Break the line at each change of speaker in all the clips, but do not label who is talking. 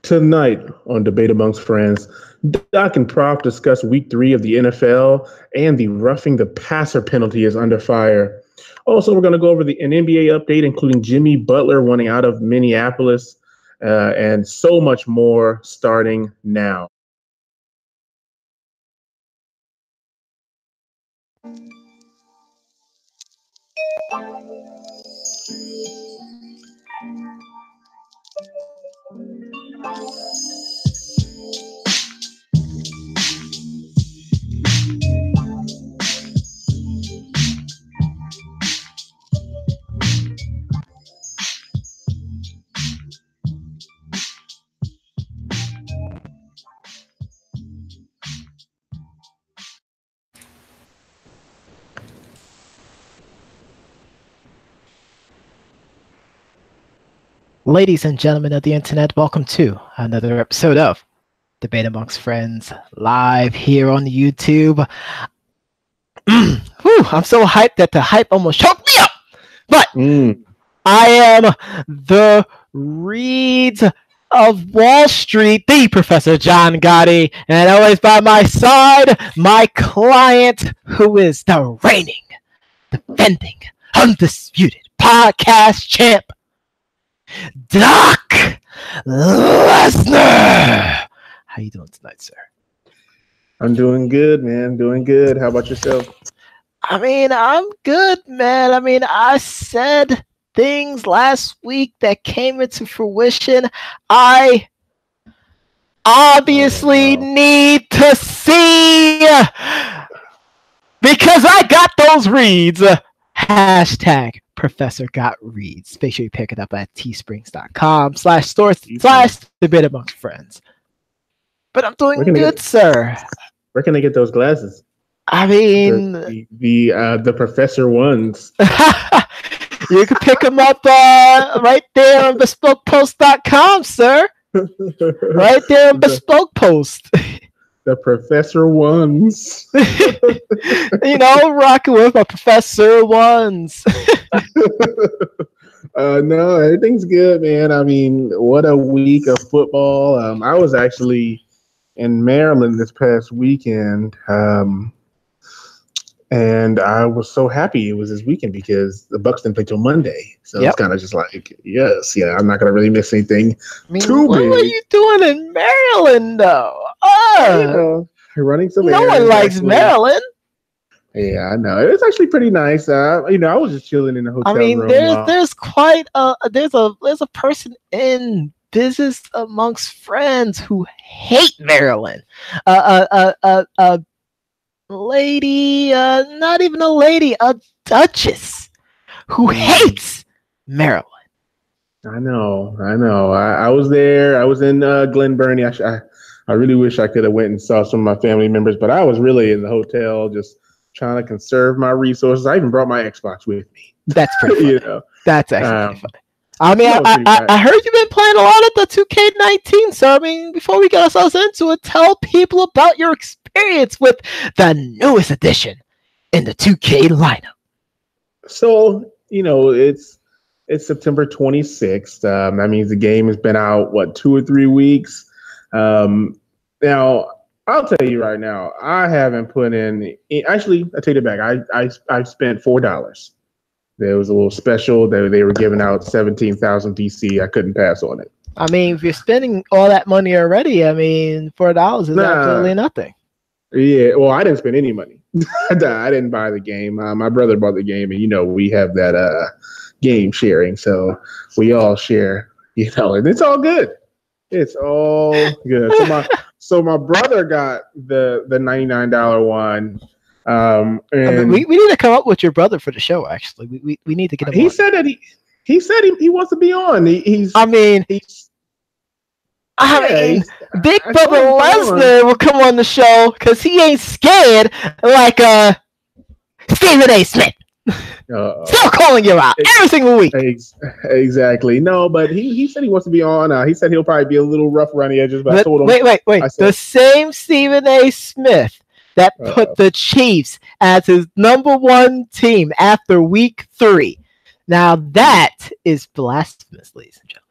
Tonight on Debate Amongst Friends, Doc and Prof discuss week 3 of the NFL and the roughing the passer penalty is under fire. Also, we're going to go over an NBA update, including Jimmy Butler wanting out of Minneapolis and so much more starting now.
Ladies and gentlemen of the internet, welcome to another episode of Debate Amongst Friends, live here on YouTube. I'm so hyped that the hype almost choked me up. But I am the Reeds of Wall Street, the Professor John Gotti, and always by my side, my client, who is the reigning, defending, undisputed podcast champ, Doc Lesnar. How you doing tonight, sir?
I'm doing good, man. Doing good. How about yourself?
I mean, I'm good, man. I mean, I said things last week that came into fruition. I obviously need to see because I got those reads. Hashtag Professor Got Reads. Make sure you pick it up at teesprings.com/store/debate amongst friends. But I'm doing good, sir.
Where can I get those glasses?
I mean,
the Professor ones.
You can pick them up right there on bespokepost.com, sir. Right there on Bespoke Post.
The Professor ones.
Rocking with my Professor ones.
No, everything's good, man. I mean, what a week of football. I was actually in Maryland this past weekend, and I was so happy it was this weekend because the Bucs didn't play till Monday. So It's kind of just like, I'm not going to really miss anything too
big. What were you doing in Maryland, though?
Running some
No one likes Maryland.
Yeah, I know. It was actually pretty nice. I was just chilling in the hotel room.
There's quite there's a person in business amongst friends who hate Maryland. A lady, not even a lady, a duchess who hates Maryland.
I know. I was there. I was in Glen Burnie. I really wish I could have went and saw some of my family members, but I was really in the hotel just trying to conserve my resources. I even brought my Xbox with me.
That's pretty funny. That's actually pretty funny. I mean, I heard you've been playing a lot of the 2K19, so I mean, before we get ourselves into it, tell people about your experience with the newest addition in the 2K lineup.
So, it's September 26th. That means the game has been out, 2 or 3 weeks? Now, I'll tell you right now, I haven't put in. Actually, I take it back. I spent $4. There was a little special that they were giving out 17,000 PC. I couldn't pass on it.
I mean, if you're spending all that money already, I mean, $4 is absolutely nothing.
Yeah, well, I didn't spend any money. I didn't buy the game. My brother bought the game, and we have that game sharing, so we all share. And it's all good. It's all good. So my brother got the $99 one. And
we need to come up with your brother for the show. Actually, we need to get him.
He said that he said he wants to be on. Big
Brother Lesnar will come on the show because he ain't scared like Stephen A. Smith. Still calling you out every single week.
Exactly. No, but he said he wants to be on. He said he'll probably be a little rough around the edges. But I told him. Wait.
The same Stephen A. Smith that put the Chiefs as his number 1 team after week 3. Now that is blasphemous, ladies and gentlemen.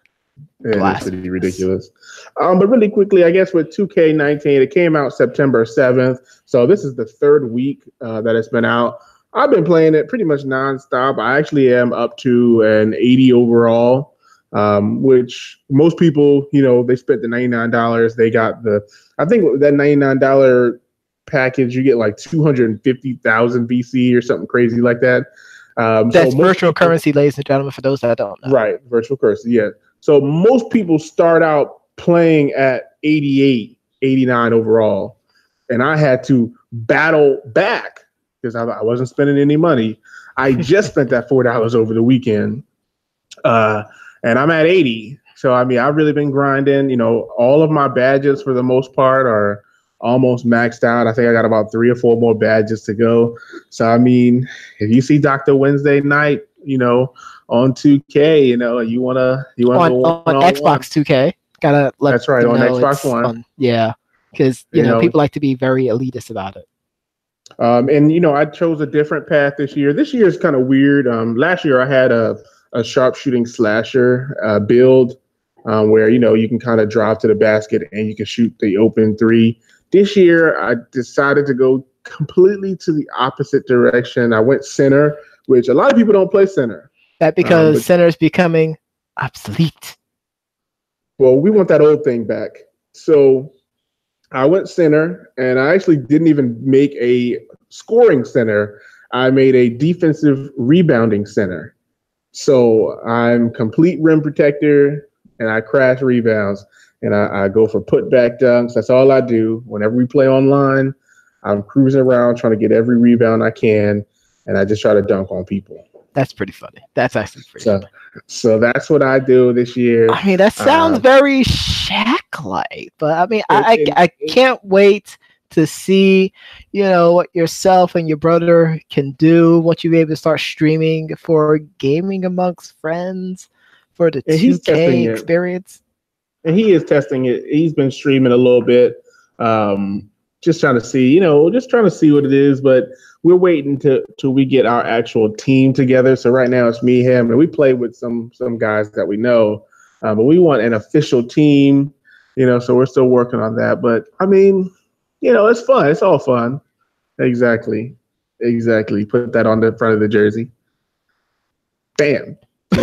It is pretty ridiculous. But really quickly, I guess with 2K19, it came out September 7th. So this is the third week that it's been out. I've been playing it pretty much nonstop. I actually am up to an 80 overall, which most people, they spent the $99. They got I think with that $99 package, you get like 250,000 BC or something crazy like that.
That's virtual currency, ladies and gentlemen, for those that don't know.
Right, virtual currency, yeah. So most people start out playing at 88, 89 overall. And I had to battle back because I wasn't spending any money. I just spent that $4 over the weekend. And I'm at 80. So, I mean, I've really been grinding. All of my badges for the most part are almost maxed out. I think I got about 3 or 4 more badges to go. So, I mean, if you see Dr. Wednesday night, on 2K, you want to
on Xbox 2K. Gotta let
that's right, on Xbox One.
Yeah, because people like to be very elitist about it.
And I chose a different path this year. This year is kind of weird. Last year I had a sharpshooting slasher build where you can kind of drive to the basket and you can shoot the open three. This year I decided to go completely to the opposite direction. I went center, which a lot of people don't play center.
That because center is becoming obsolete.
Well, we want that old thing back. So I went center, and I actually didn't even make a scoring center. I made a defensive rebounding center. So I'm complete rim protector, and I crash rebounds, and I go for putback dunks. That's all I do. Whenever we play online, I'm cruising around trying to get every rebound I can, and I just try to dunk on people.
That's pretty funny. That's actually pretty funny.
So that's what I do this year.
I mean, that sounds very Shaq-like, but I mean, I can't wait to see, what yourself and your brother can do, what you'll be able to start streaming for gaming amongst friends for the 2K experience.
And he is testing it. He's been streaming a little bit, just trying to see, just trying to see what it is, but we're waiting till we get our actual team together. So right now it's me, him, and we play with some guys that we know, but we want an official team, so we're still working on that. But I mean, it's fun. It's all fun. Exactly. Put that on the front of the jersey. Bam. But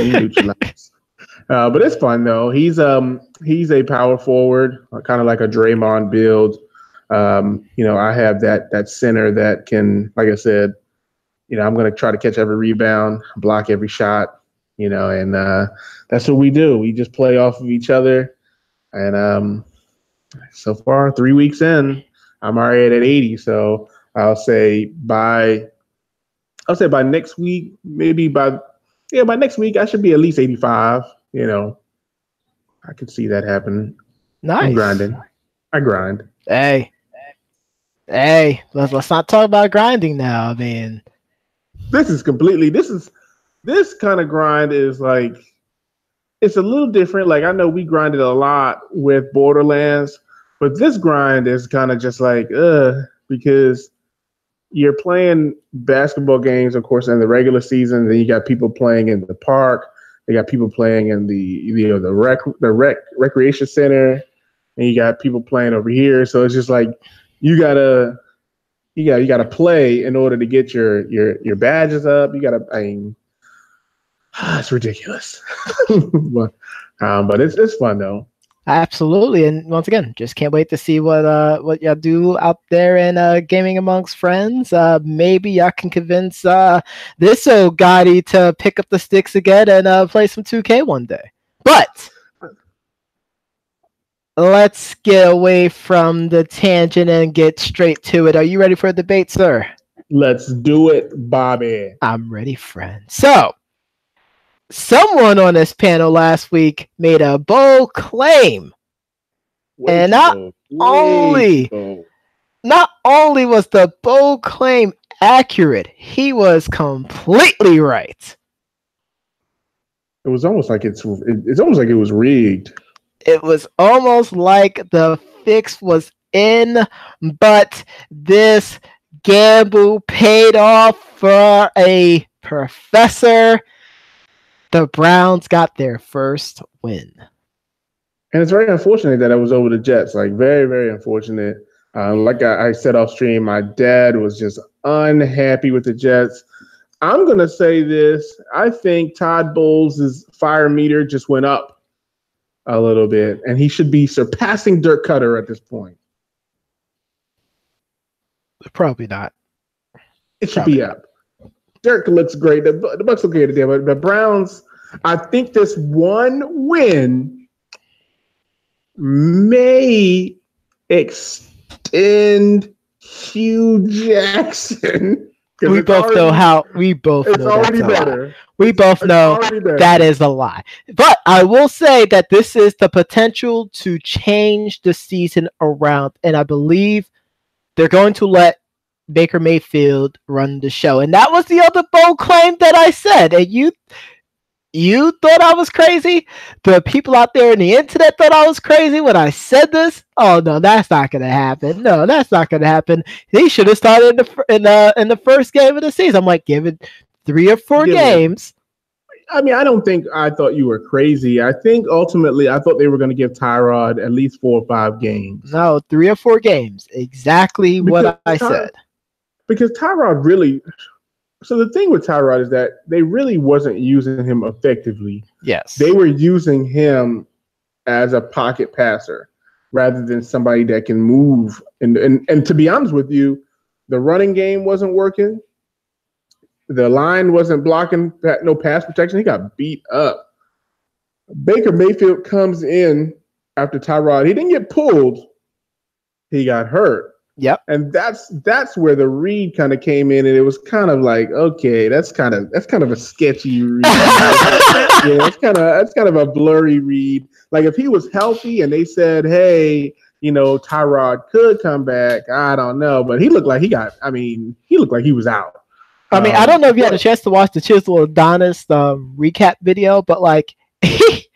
it's fun though. He's a power forward, kind of like a Draymond build. I have that center that can, like I said, I'm going to try to catch every rebound, block every shot, and that's what we do. We just play off of each other. And so far, 3 weeks in, I'm already at 80. So I'll say by next week, by next week, I should be at least 85. I could see that happen.
Nice.
I'm grinding. I grind.
Hey, let's not talk about grinding now. I mean,
this kind of grind is like, it's a little different. Like, I know we grinded a lot with Borderlands, but this grind is kind of just like, because you're playing basketball games, of course, in the regular season. Then you got people playing in the park. They got people playing in the recreation center, and you got people playing over here. So it's just like, you gotta play in order to get your badges up. It's ridiculous, but it's fun though.
Absolutely, and once again, just can't wait to see what y'all do out there in gaming amongst friends. Maybe y'all can convince this old Gotti to pick up the sticks again and play some 2K one day. But let's get away from the tangent and get straight to it. Are you ready for a debate, sir?
Let's do it, Bobby.
I'm ready, friend. So, someone on this panel last week made a bold claim. And not only was the bold claim accurate, he was completely right.
It was almost like it's almost like it was rigged.
It was almost like the fix was in, but this gamble paid off for a professor. The Browns got their first win.
And it's very unfortunate that it was over the Jets. Like, very, very unfortunate. Like I said off stream, my dad was just unhappy with the Jets. I'm going to say this. I think Todd Bowles' fire meter just went up a little bit, and he should be surpassing Dirk Cutter at this point.
Probably not.
It should be up. Dirk looks great. The Bucs look great today, but the Browns, I think this one win may extend Hugh Jackson.
We both know how. We both know that's a lie. We both know that is a lie. But I will say that this is the potential to change the season around, and I believe they're going to let Baker Mayfield run the show. And that was the other bold claim that I said. And you thought I was crazy? The people out there in the internet thought I was crazy when I said this? Oh no, that's not gonna happen. No, that's not gonna happen. He should have started in the first game of the season. I'm like, give it 3 or 4 games.
I mean, I don't think I thought you were crazy. I think ultimately I thought they were going to give Tyrod at least 4 or 5 games.
No, 3 or 4 games. Exactly what I said.
Because Tyrod really... So the thing with Tyrod is that they really wasn't using him effectively.
Yes.
They were using him as a pocket passer rather than somebody that can move. And to be honest with you, the running game wasn't working. The line wasn't blocking, no pass protection. He got beat up. Baker Mayfield comes in after Tyrod. He didn't get pulled. He got hurt.
Yep.
And that's where the read kind of came in, and it was kind of like, okay, that's kind of a sketchy read. Yeah, that's kind of a blurry read. Like if he was healthy and they said, hey, Tyrod could come back, I don't know, but he looked like he was out.
I mean, I don't know if you had a chance to watch the Chisel Adonis recap video, but like he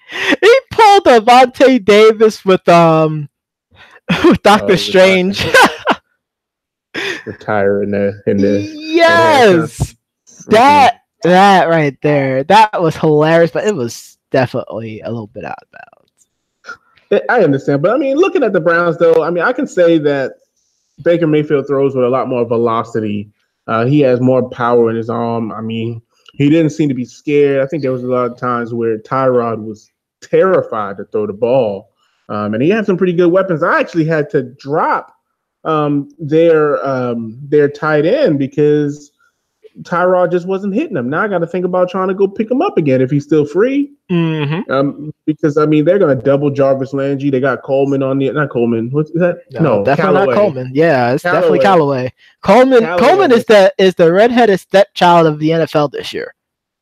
pulled Avonte Davis with Doctor Strange.
Retire in the
yes, that right there, that was hilarious, but it was definitely a little bit out of bounds.
I understand, but I mean, looking at the Browns, though, I mean, I can say that Baker Mayfield throws with a lot more velocity. He has more power in his arm. I mean, he didn't seem to be scared. I think there was a lot of times where Tyrod was terrified to throw the ball, and he had some pretty good weapons. I actually had to drop their tight end because Tyrod just wasn't hitting him. Now I got to think about trying to go pick him up again if he's still free.
Mm-hmm.
Because I mean they're going to double Jarvis Landry. They got Coleman on the not Coleman. What's that? No,
definitely
Callaway.
Not Coleman. Yeah, it's definitely Callaway. Coleman is the redheaded stepchild of the NFL this year.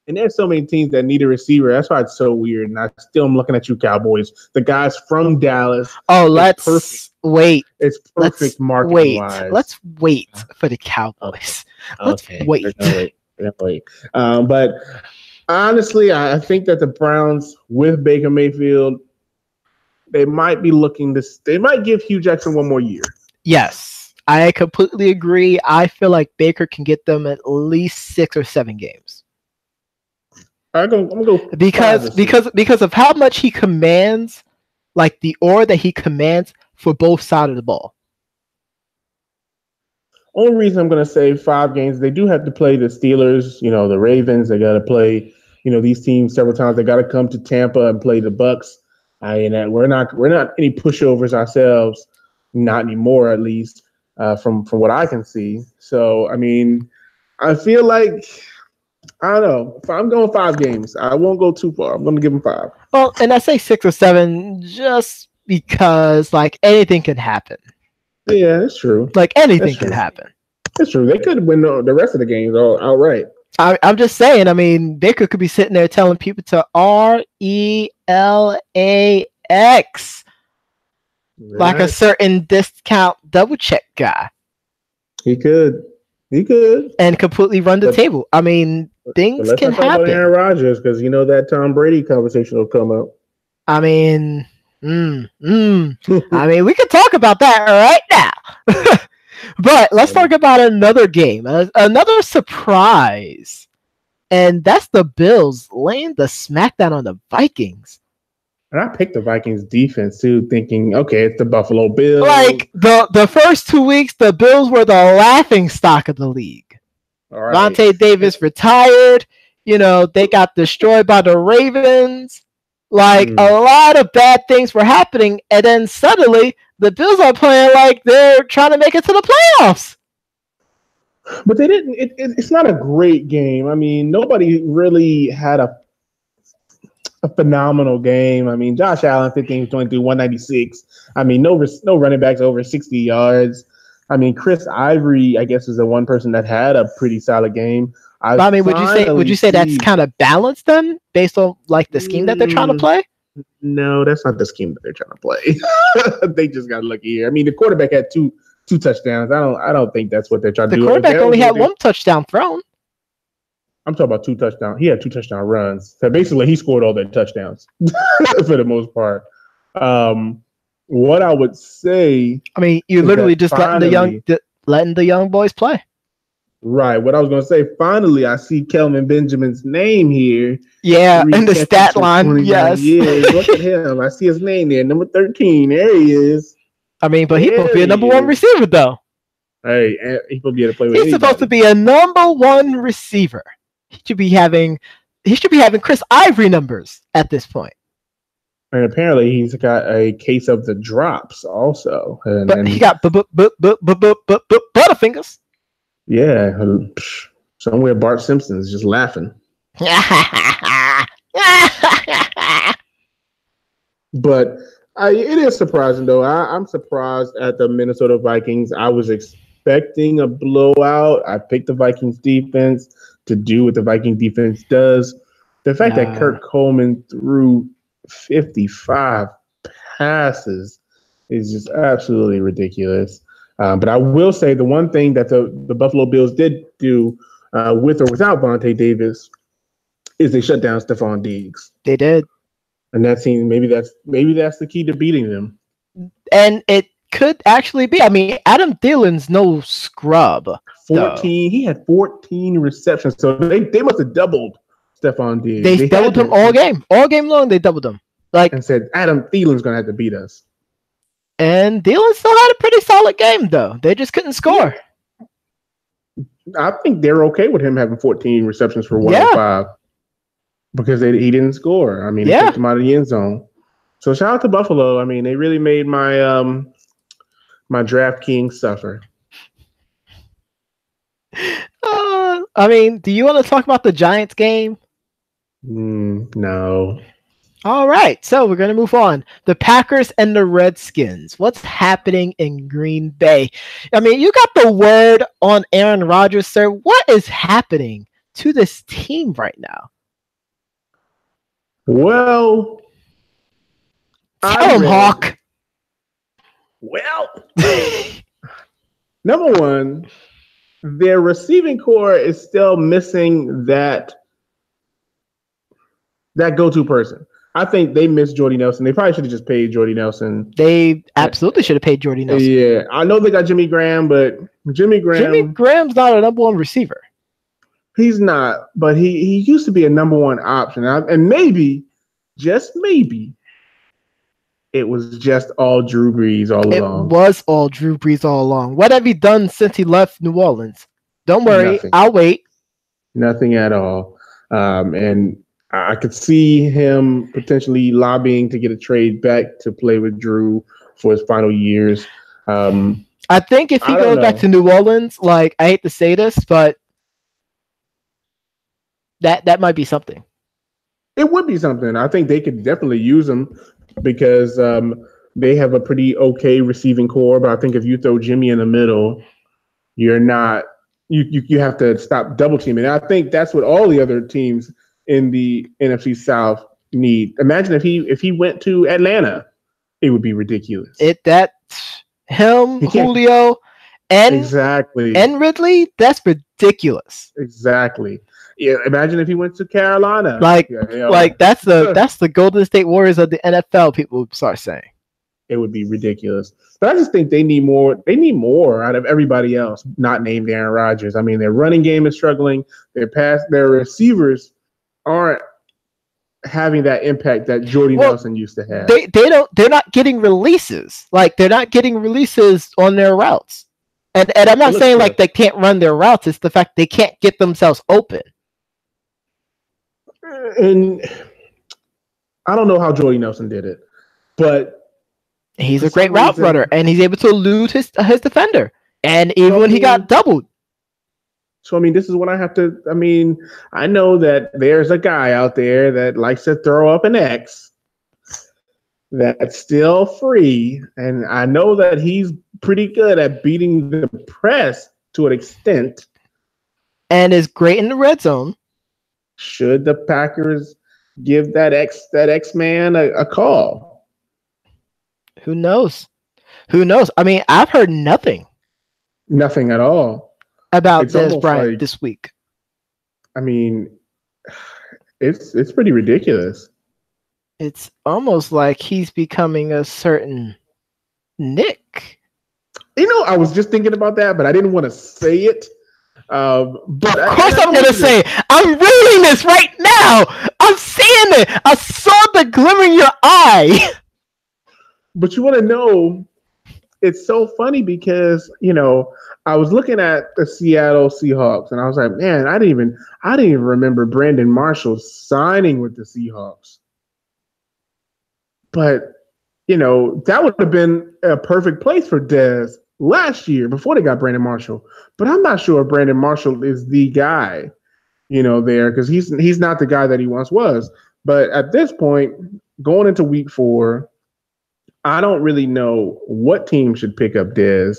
And there's so many teams that need a receiver. That's why it's so weird. And I still am looking at you, Cowboys. The guy's from Dallas.
Oh, let's wait.
It's perfect marketing wise.
Let's wait for the Cowboys. Let's wait.
But honestly, I think that the Browns with Baker Mayfield, they might be looking to. They might give Hugh Jackson one more year.
Yes, I completely agree. I feel like Baker can get them at least 6 or 7 games.
I'm gonna go
because of how much he commands, like the aura that he commands for both sides of the ball.
Only reason I'm gonna say 5 games, they do have to play the Steelers, the Ravens. They got to play, these teams several times. They got to come to Tampa and play the Bucs. We're not any pushovers ourselves, not anymore at least, from what I can see. So I mean, I feel like. I don't know. If I'm going 5 games, I won't go too far. I'm going to give them 5.
Well, and I say 6 or 7 just because, like, anything can happen.
Yeah, that's true.
Like, anything can happen.
That's true. They could win the rest of the games outright.
I'm just saying. I mean, Baker could be sitting there telling people to RELAX, like a certain discount double check guy.
He could,
and completely run the table. I mean, things can happen.
About Aaron Rodgers, because that Tom Brady conversation will come up.
I mean, I mean, we could talk about that right now. But let's talk about another game, another surprise, and that's the Bills laying the smackdown on the Vikings.
And I picked the Vikings defense too, thinking, okay, it's the Buffalo Bills.
Like the first 2 weeks, the Bills were the laughing stock of the league. Right. Vontae Davis retired. You know, they got destroyed by the Ravens. Like a lot of bad things were happening, and then suddenly the Bills are playing like they're trying to make it to the playoffs.
But they didn't. It's not a great game. I mean, nobody really had a phenomenal game. I mean, Josh Allen, 15-23, 196. I mean, no running backs over 60 yards. I mean, Chris Ivory, I guess, is the one person that had a pretty solid game.
I mean, would you say that's kind of balanced then, based on like the scheme that they're trying to play?
No, that's not the scheme that they're trying to play. They just got lucky here. I mean, the quarterback had two touchdowns. I don't think that's what they're trying to do.
The quarterback only had one touchdown thrown.
I'm talking about 2 touchdowns. He had 2 touchdown runs. So basically, he scored all their touchdowns for the most part. What I would say,
I mean, you're literally just letting the young boys play.
Right. What I was going to say, finally, I see Kelvin Benjamin's name here.
Yeah, in the stat line. Yes.
Look at him. I see his name there, number 13. There he is.
I mean, but he's supposed to be a number 1 receiver, though.
Hey, he's supposed to be able to play with
He's supposed to be a number 1 receiver. He should be having Chris Ivory numbers at this point.
And apparently he's got a case of the drops also.
But he got butterfingers.
Yeah. Somewhere Bart Simpson's just laughing. But it is surprising, though. I'm surprised at the Minnesota Vikings. I was expecting a blowout. I picked the Vikings defense to do what the Viking defense does. The fact that Kurt Coleman threw 55 passes is just absolutely ridiculous. But I will say the one thing that the Buffalo Bills did do with or without Vontae Davis is they shut down Stephon Diggs.
They did.
And that seems maybe that's the key to beating them.
And it could actually be. I mean, Adam Thielen's no scrub.
14. He had 14 receptions. So they must have doubled Stephon Diggs.
They doubled him all game. All game long, they doubled him.
And said, Adam Thielen's going to have to beat us.
And Thielen still had a pretty solid game, though. They just couldn't score.
I think they're okay with him having 14 receptions for 105 because he didn't score. I mean, they took him out of the end zone. So shout out to Buffalo. I mean, they really made my my DraftKings suffer.
I mean, do you want to talk about the Giants game?
No.
All right, so we're going to move on. The Packers and the Redskins. What's happening in Green Bay? I mean, you got the word on Aaron Rodgers, sir. What is happening to this team right now?
Well,
tell him, Hawk.
Well, number one, their receiving core is still missing that go-to person. I think they missed Jordy Nelson. They probably should have just paid Jordy Nelson.
They absolutely should have paid Jordy Nelson.
Yeah, I know they got Jimmy Graham, but Jimmy
Graham's not a number 1 receiver.
He's not, but he used to be a number 1 option. And maybe, just maybe, it was just all Drew Brees all along.
It was all Drew Brees all along. What have he done since he left New Orleans? Don't worry,
Nothing.
I'll wait.
Nothing at all. And I could see him potentially lobbying to get a trade back to play with Drew for his final years.
I think if he goes back to New Orleans, like, I hate to say this, but that might be something.
It would be something. I think they could definitely use him because they have a pretty okay receiving core. But I think if you throw Jimmy in the middle, you're not you have to stop double teaming. And I think that's what all the other teams in the NFC South need. Imagine if he went to Atlanta, it would be ridiculous.
Julio, and Ridley, that's ridiculous.
Exactly. Yeah, imagine if he went to Carolina.
Like that's the Golden State Warriors of the NFL. People would start saying
it would be ridiculous. But I just think they need more. They need more out of everybody else not named Aaron Rodgers. I mean, their running game is struggling. Their receivers aren't having that impact that Jordy Nelson used to have.
They're not getting releases. Like they're not getting releases on their routes. And I'm not saying like they can't run their routes. It's the fact they can't get themselves open.
And I don't know how Jordy Nelson did it, but
he's a great route runner, and he's able to elude his defender. And even when he got doubled.
So, I mean, this is what I have to. I mean, I know that there's a guy out there that likes to throw up an X that's still free. And I know that he's pretty good at beating the press to an extent.
And is great in the red zone.
Should the Packers give that X man a call?
Who knows? Who knows? I mean, I've heard nothing.
Nothing at all
about Dez Bryant this week.
I mean, it's pretty ridiculous.
It's almost like he's becoming a certain Nick.
You know, I was just thinking about that, but I didn't want to say it.
But of course I'm going to say it. I'm reading this right now. I'm seeing it. I saw the glimmer in your eye.
But you want to know, it's so funny because, you know, I was looking at the Seattle Seahawks and I was like, man, I didn't even remember Brandon Marshall signing with the Seahawks. But, you know, that would have been a perfect place for Dez last year before they got Brandon Marshall. But I'm not sure if Brandon Marshall is the guy, you know, there, because he's not the guy that he once was. But at this point, going into week 4, I don't really know what team should pick up Dez.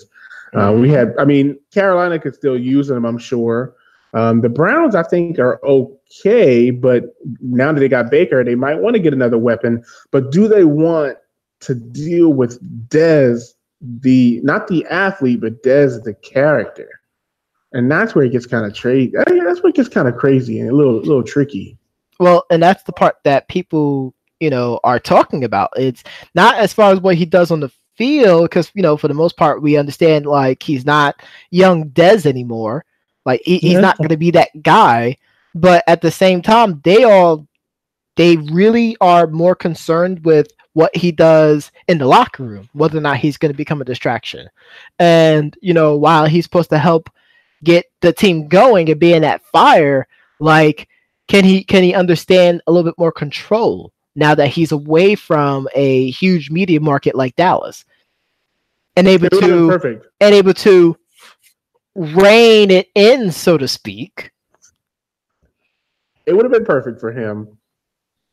Carolina could still use him, I'm sure. The Browns, I think, are okay, but now that they got Baker, they might want to get another weapon. But do they want to deal with Dez, not the athlete, but Dez the character? And that's where it gets kind of crazy. That's where it gets kind of crazy and a little tricky.
Well, and that's the part that people, you know, are talking about. It's not as far as what he does on the field, because, you know, for the most part, we understand like he's not young Dez anymore. Like he's not going to be that guy. But at the same time, they really are more concerned with what he does in the locker room, whether or not he's going to become a distraction. And, you know, while he's supposed to help get the team going and be in that fire, like, can he understand a little bit more control now that he's away from a huge media market like Dallas, and able to rein it in, so to speak?
It would have been perfect for him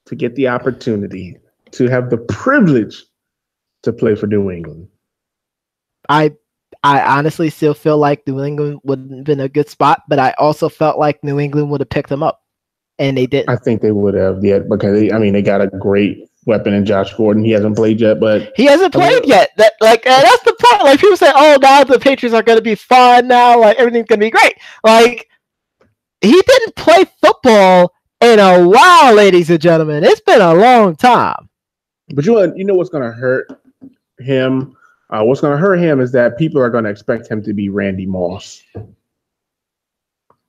to get the opportunity to have the privilege to play for New England.
I honestly still feel like New England would have been a good spot, but I also felt like New England would have picked him up, and they didn't.
I think they would have, yeah, because they got a great weapon in Josh Gordon. He hasn't played yet, but
he hasn't played yet. That's the point. Like, people say, "Oh, now the Patriots are going to be fine. Now, like, everything's going to be great." Like, he didn't play football in a while, ladies and gentlemen. It's been a long time.
But you know what's going to hurt him? What's going to hurt him is that people are going to expect him to be Randy Moss.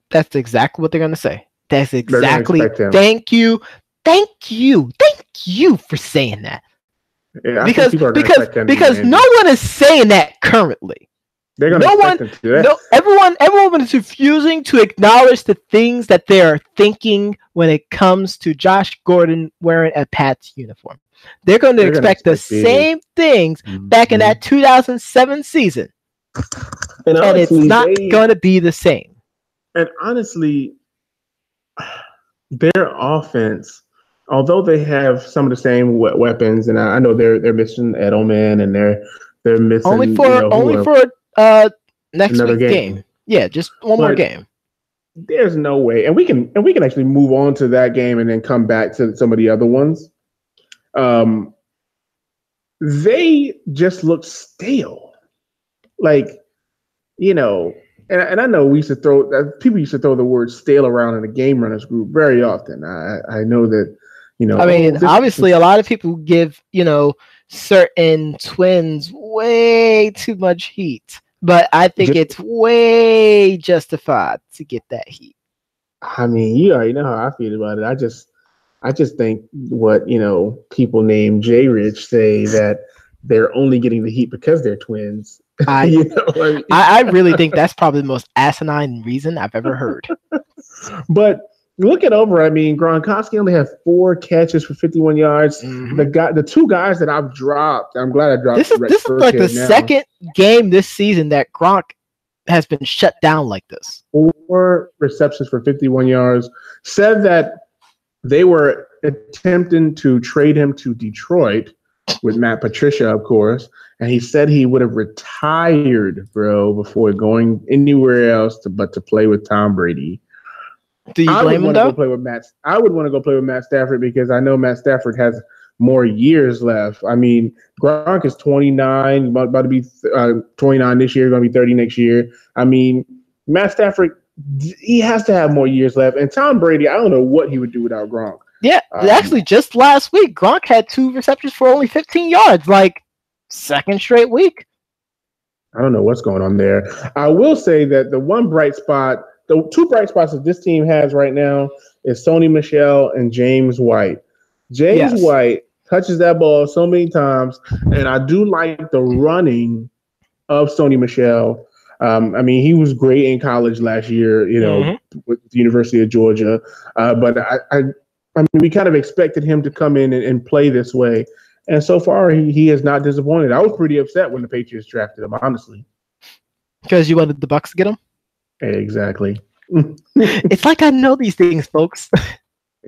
That's exactly what they're going to say. That's exactly. Thank you for saying that.
Yeah,
because no one is saying that currently.
They're going to expect him to do that.
No, everyone is refusing to acknowledge the things that they are thinking when it comes to Josh Gordon wearing a Pats uniform. They're going to expect the same things back in that 2007 season. And honestly, it's not going to be the same.
And honestly, their offense, although they have some of the same weapons, and I know they're missing Edelman, and they're missing
only for next week's game. Yeah, just one more game.
There's no way, and we can actually move on to that game and then come back to some of the other ones. They just look stale, like, you know. And I know people used to throw the word stale around in the Game Runners group very often. I know that, you know.
I mean, obviously, a lot of people give, you know, certain twins way too much heat, but I think it's way justified to get that heat.
I mean, you already know how I feel about it. I just think what, people named J Rich say that they're only getting the heat because they're twins.
I really think that's probably the most asinine reason I've ever heard.
But looking over, I mean, Gronkowski only had 4 catches for 51 yards.
Mm-hmm.
The 2 guys that I've dropped, I'm glad I dropped.
This is like the second game this season that Gronk has been shut down like this.
4 receptions for 51 yards. Said that they were attempting to trade him to Detroit with Matt Patricia, of course. And he said he would have retired, bro, before going anywhere else but to play with Tom Brady.
Do you blame him, though?
I would want to go play with Matt Stafford because I know Matt Stafford has more years left. I mean, Gronk is 29, about to be 29 this year, going to be 30 next year. I mean, Matt Stafford, he has to have more years left. And Tom Brady, I don't know what he would do without Gronk.
Yeah, actually, just last week, Gronk had 2 receptions for only 15 yards, like second straight week.
I don't know what's going on there. I will say that the 2 bright spots that this team has right now is Sony Michel and James White. James White touches that ball so many times, and I do like the running of Sony Michel. I mean, he was great in college last year, with the University of Georgia. But I mean, we kind of expected him to come in and play this way. And so far, he has not disappointed. I was pretty upset when the Patriots drafted him, honestly.
Because you wanted the Bucs to get him?
Exactly.
It's like I know these things, folks.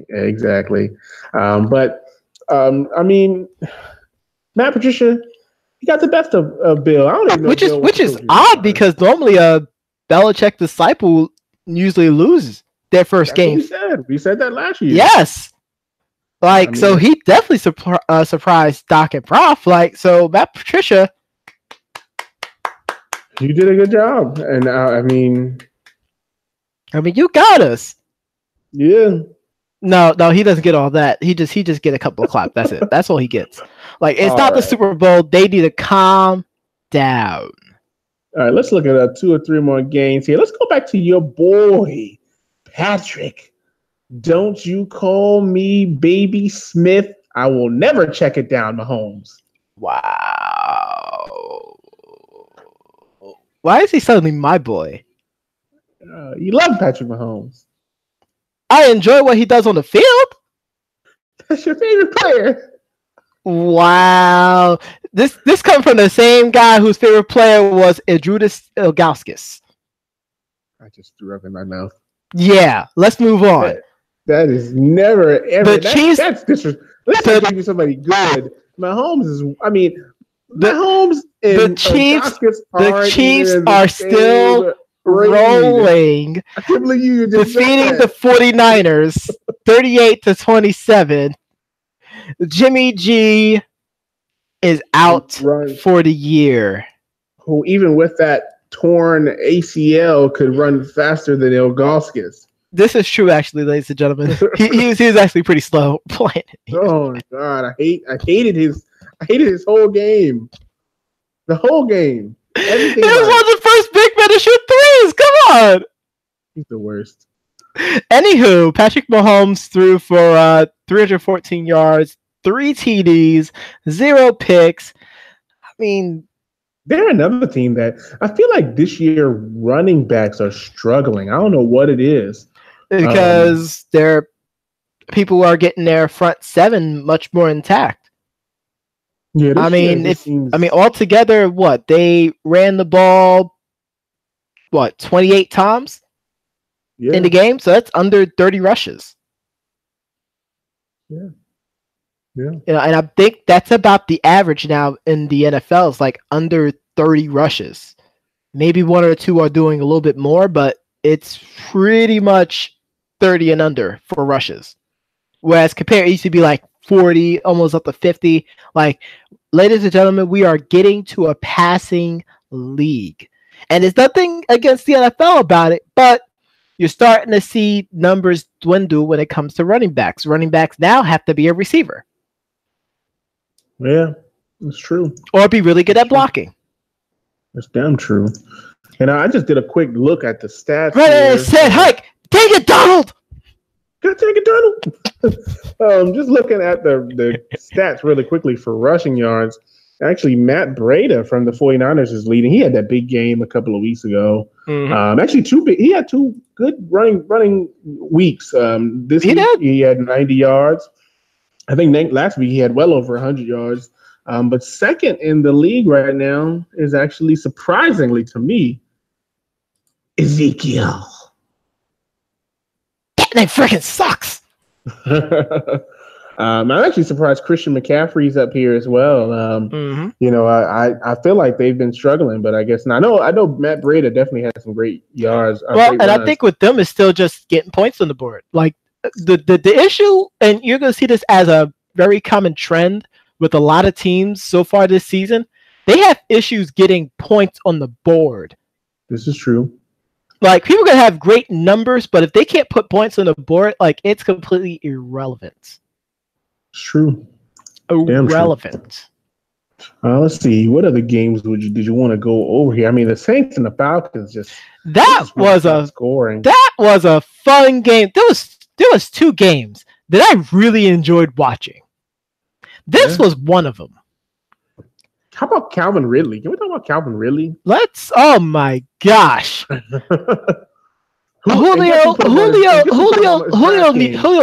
Exactly. But I mean, Matt Patricia, he got the best of Bill. I don't even know
which is odd because normally a Belichick disciple usually loses their first game.
We said that last year.
Yes. So he definitely surprised Doc and Prof. So Matt Patricia,
you did a good job, and I mean,
you got us.
Yeah.
No, he doesn't get all that. He just get a couple of claps. That's it. That's all he gets. It's not the Super Bowl. They need to calm down.
All right, let's look at 2 or 3 more games here. Let's go back to your boy, Patrick. Don't you call me Baby Smith. I will never check it down, Mahomes.
Wow. Why is he suddenly my boy?
You love Patrick Mahomes.
I enjoy what he does on the field.
That's your favorite player.
Wow. This comes from the same guy whose favorite player was Edrudis Ilgauskas.
I just threw up in my mouth.
Yeah, let's move on.
That is never ever.
The Chiefs.
That's disrespectful. Let's give you somebody good. Mahomes is. I mean, Mahomes and
the Chiefs are still rolling, defeating the 49ers 38-27. Jimmy G is out for the year.
Who, even with that torn ACL, could run faster than Ilgauskas.
This is true, actually, ladies and gentlemen. he was actually pretty slow playing.
Oh my God, I hated his whole game. The whole game. Everything.
He was one of the first big men to shoot threes. Come on.
He's the worst.
Anywho, Patrick Mahomes threw for 314 yards, 3 TDs, 0 picks. I mean,
they're another team that I feel like this year running backs are struggling. I don't know what it is.
Because people are getting their front 7 much more intact.
Yeah,
altogether, what they ran the ball, 28 times in the game, so that's under 30 rushes.
Yeah.
And I think that's about the average now in the NFL. It's like under 30 rushes. Maybe 1 or 2 are doing a little bit more, but it's pretty much 30 and under for rushes. Whereas compared, it used to be like 40, almost up to 50. Ladies and gentlemen, we are getting to a passing league. And there's nothing against the NFL about it, but you're starting to see numbers dwindle when it comes to running backs. Running backs now have to be a receiver.
Yeah, that's true.
Or be really good at blocking.
That's damn true. And I just did a quick look at the stats.
Right, said, hike, take it, Donald!
Gotta take it, Donald! Just looking at the stats really quickly for rushing yards. Actually, Matt Breida from the 49ers is leading. He had that big game a couple of weeks ago. Actually, he had two good running weeks. This week he had 90 yards. I think last week he had well over 100 yards. But second in the league right now is actually, surprisingly to me, Ezekiel.
That name freaking sucks.
I'm actually surprised Christian McCaffrey's up here as well. You know, I feel like they've been struggling, but I guess not. I know Matt Breida definitely has some great yards.
Well, and I think with them, it's still just getting points on the board. Like the issue, and you're going to see this as a very common trend with a lot of teams so far this season, they have issues getting points on the board.
This is true.
Like, people are going to have great numbers, but if they can't put points on the board, like, it's completely irrelevant.
It's true.
Irrelevant.
Let's see. What other games did you want to go over here? I mean, the Saints and the Falcons
that was a fun game. There was two games that I really enjoyed watching. This was one of them.
How about Calvin Ridley? Can we talk about Calvin Ridley?
Oh my gosh. Julio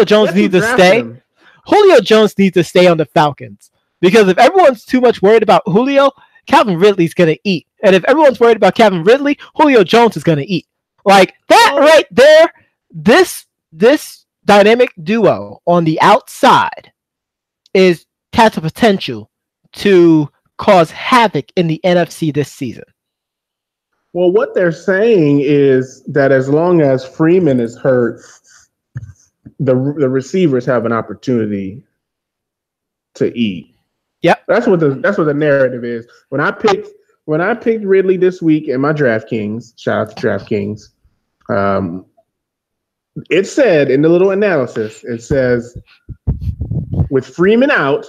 Jones needs to stay. Julio Jones needs to stay on the Falcons, because if everyone's too much worried about Julio, Calvin Ridley's going to eat. And if everyone's worried about Calvin Ridley, Julio Jones is going to eat. Like that right there, this dynamic duo on the outside has the potential to cause havoc in the NFC this season.
Well, what they're saying is that as long as Freeman is hurt, the receivers have an opportunity to eat.
Yep.
That's what the narrative is. When I picked Ridley this week in my DraftKings, shout out to DraftKings, it said in the little analysis, it says, with Freeman out,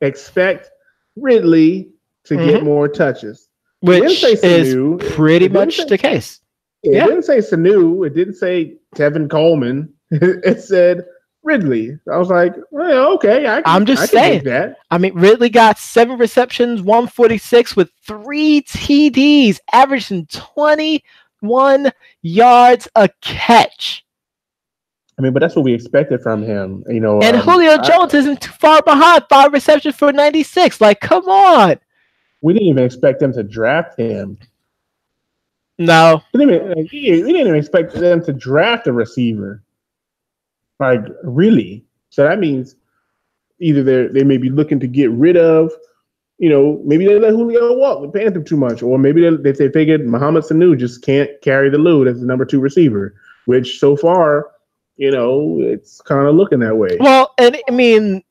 expect Ridley to get more touches.
Which is pretty much the case.
It didn't say Sanu. It didn't say Tevin Coleman. It said Ridley. I was like, well, okay.
I'm just saying
that.
I mean, Ridley got 7 receptions, 146 with 3 TDs, averaging 21 yards a catch.
I mean, but that's what we expected from him, you know.
And Julio Jones isn't too far behind. 5 receptions for 96. Like, come on.
We didn't even expect them to draft him.
No.
We didn't even expect them to draft a receiver. Like, really? So that means either they may be looking to get rid of, you know, maybe they let Julio walk. They're paying him too much. Or maybe they figured Mohamed Sanu just can't carry the load as the number 2 receiver, which so far, you know, it's kind of looking that way.
Well, and I mean,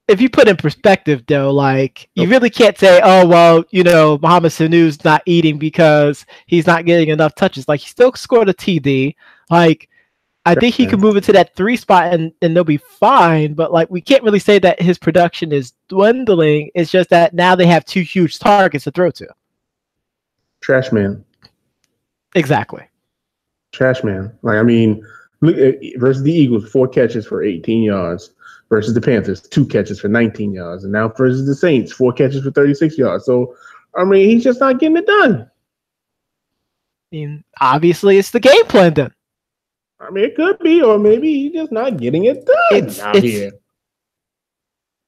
if you put in perspective, though, like, you really can't say, oh, well, you know, Mohamed Sanu's not eating because he's not getting enough touches. Like, he still scored a TD. Like, I think he could move into that 3 spot and they'll be fine. But, like, we can't really say that his production is dwindling. It's just that now they have 2 huge targets to throw to.
Trash man.
Exactly.
Trash man. Like, I mean, look at, versus the Eagles, 4 catches for 18 yards. Versus the Panthers, 2 catches for 19 yards. And now versus the Saints, 4 catches for 36 yards. So, I mean, he's just not getting it done.
I mean, obviously, it's the game plan then.
I mean, it could be, or maybe he's just not getting it done.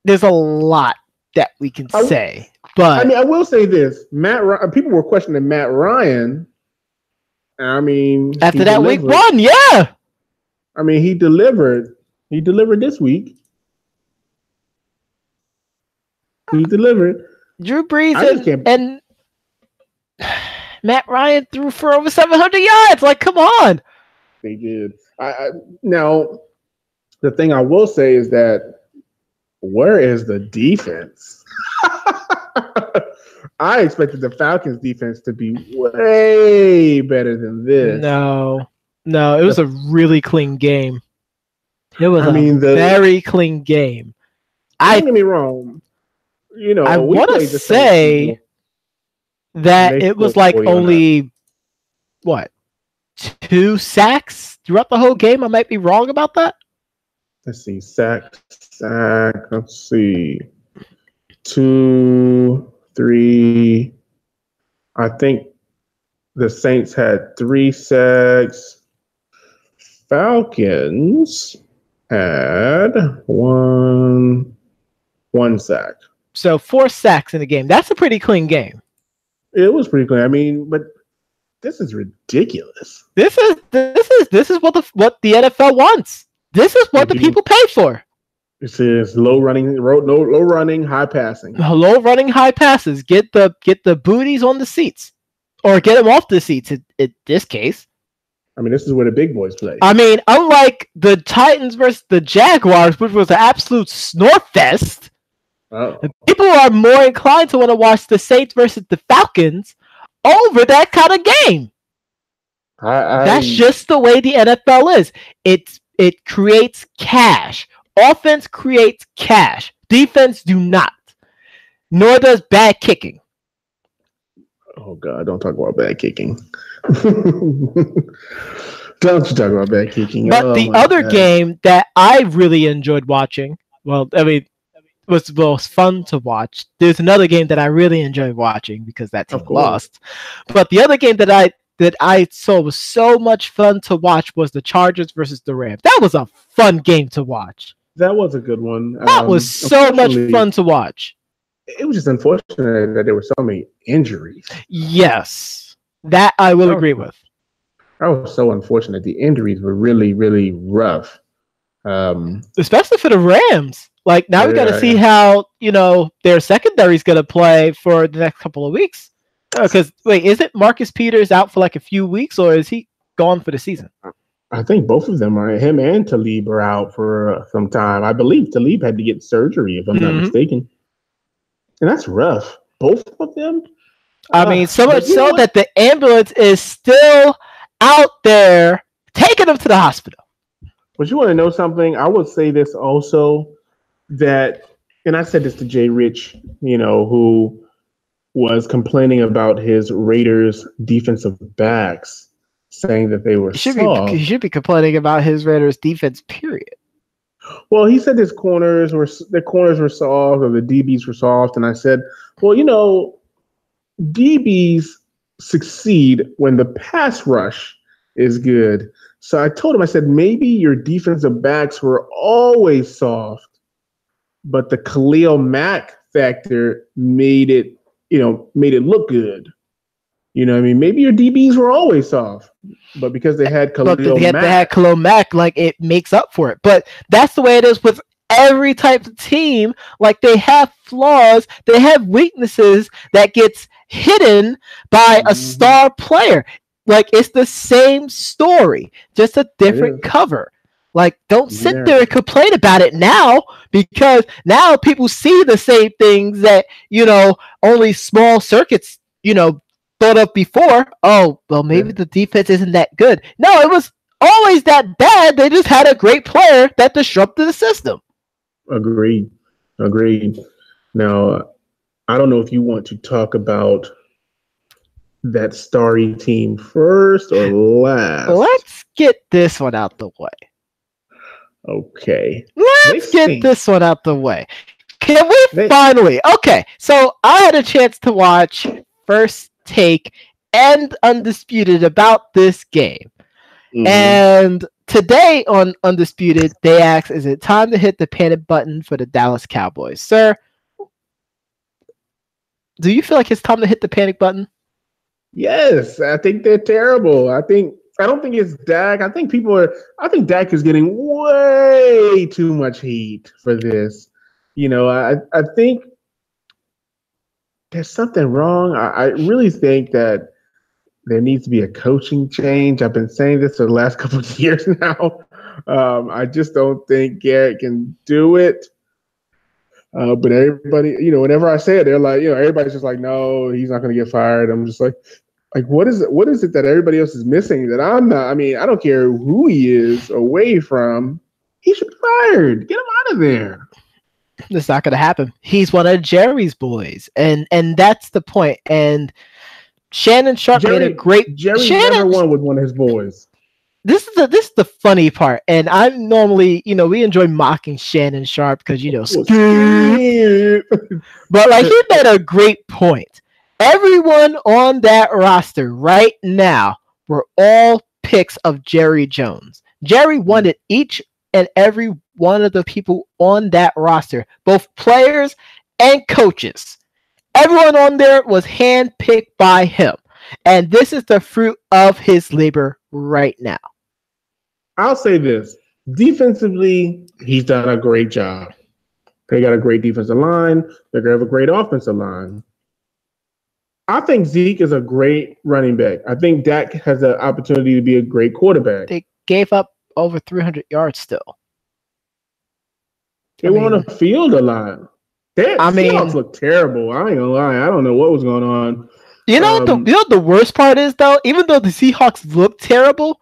There's a lot that we can say. But
I mean, I will say this. People were questioning Matt Ryan. I mean,
after that week 1, yeah.
I mean, he delivered. He delivered this week. He delivered.
Drew Brees and Matt Ryan threw for over 700 yards. Like, come on.
They did. Now, the thing I will say is that where is the defense? I expected the Falcons defense to be way better than this.
No, it was a really clean game. It was very clean game.
Don't get me wrong. You know,
I want to say that it was like only, 2 sacks throughout the whole game. I might be wrong about that.
Let's see. Sack. Let's see. 2, 3. I think the Saints had 3 sacks. Falcons had one sack.
So 4 sacks in the game. That's a pretty clean game.
It was pretty clean. I mean, but this is ridiculous.
This is what the NFL wants. This is what the people pay for.
This is low running, high passing.
Low running, high passes. Get the booties on the seats, or get them off the seats. In this case,
I mean, this is where the big boys play.
I mean, unlike the Titans versus the Jaguars, which was an absolute snore fest, people are more inclined to want to watch the Saints versus the Falcons over that kind of game. That's just the way the NFL is. It creates cash. Offense creates cash. Defense do not. Nor does bad kicking.
Oh, God, don't talk about bad kicking. Don't you talk about bad kicking.
But the other game that I really enjoyed watching, well, I mean, was fun to watch. There's another game that I really enjoyed watching because that team lost. But the other game that I saw was so much fun to watch was the Chargers versus the Rams. That was a fun game to watch.
That was a good one.
That was so much fun to watch.
It was just unfortunate that there were so many injuries.
Yes, that I will agree with.
That was so unfortunate. The injuries were really, really rough.
Especially for the Rams. Like, now we got to see how, their secondary is going to play for the next couple of weeks. Because, wait, isn't Marcus Peters out for like a few weeks, or is he gone for the season?
I think both of them are. Him and Talib are out for some time. I believe Talib had to get surgery, if I'm not mistaken. And that's rough. Both of them?
I mean, so much so that the ambulance is still out there taking them to the hospital.
But you want to know something? I would say this also, that, and I said this to Jay Rich, who was complaining about his Raiders defensive backs, saying that they were soft.
He should be complaining about his Raiders defense, period.
Well, he said their corners were soft, or the DBs were soft, and I said, well, DBs succeed when the pass rush is good. So I told him, I said, maybe your defensive backs were always soft, but the Khalil Mack factor made it look good. You know what I mean? Maybe your DBs were always soft, but because they had Khalil
Mack, like, it makes up for it. But that's the way it is with every type of team. Like, they have flaws, they have weaknesses that gets hidden by a star player. Like, it's the same story, just a different cover. Like, don't sit there and complain about it now, because now people see the same things that, only small circuits, thought of before. Oh, well, maybe the defense isn't that good. No, it was always that bad. They just had a great player that disrupted the system.
Agreed. Now, I don't know if you want to talk about that starry team first or last.
Let's get this one out the way.
Okay.
Let's get this one out the way. Can we finally? Okay, so I had a chance to watch First Take and Undisputed about this game. And today on Undisputed, they asked, is it time to hit the panic button for the Dallas Cowboys? Sir, do you feel like it's time to hit the panic button?
Yes, I think they're terrible. I don't think it's Dak. I think Dak is getting way too much heat for this. I think there's something wrong. I really think that there needs to be a coaching change. I've been saying this for the last couple of years now. I just don't think Garrett can do it. But everybody, whenever I say it, they're like, everybody's just like, no, he's not going to get fired. I'm just like, what is it that everybody else is missing that I'm not? I mean, I don't care who he is away from. He should be fired. Get him out of there.
It's not going to happen. He's one of Jerry's boys, and that's the point. And Shannon Sharp made a great.
Jerry never won with one of his boys.
this is the funny part, and I'm normally, we enjoy mocking Shannon Sharp because Skip. But like he made a great point. Everyone on that roster right now were all picks of Jerry Jones. Jerry wanted each and every one of the people on that roster, both players and coaches. Everyone on there was handpicked by him. And this is the fruit of his labor right now.
I'll say this. Defensively, he's done a great job. They got a great defensive line. They're going to have a great offensive line. I think Zeke is a great running back. I think Dak has an opportunity to be a great quarterback.
They gave up over 300 yards still.
They were on the field a lot. Seahawks look terrible. I ain't gonna lie. I don't know what was going on.
You know what the worst part is, though? Even though the Seahawks looked terrible,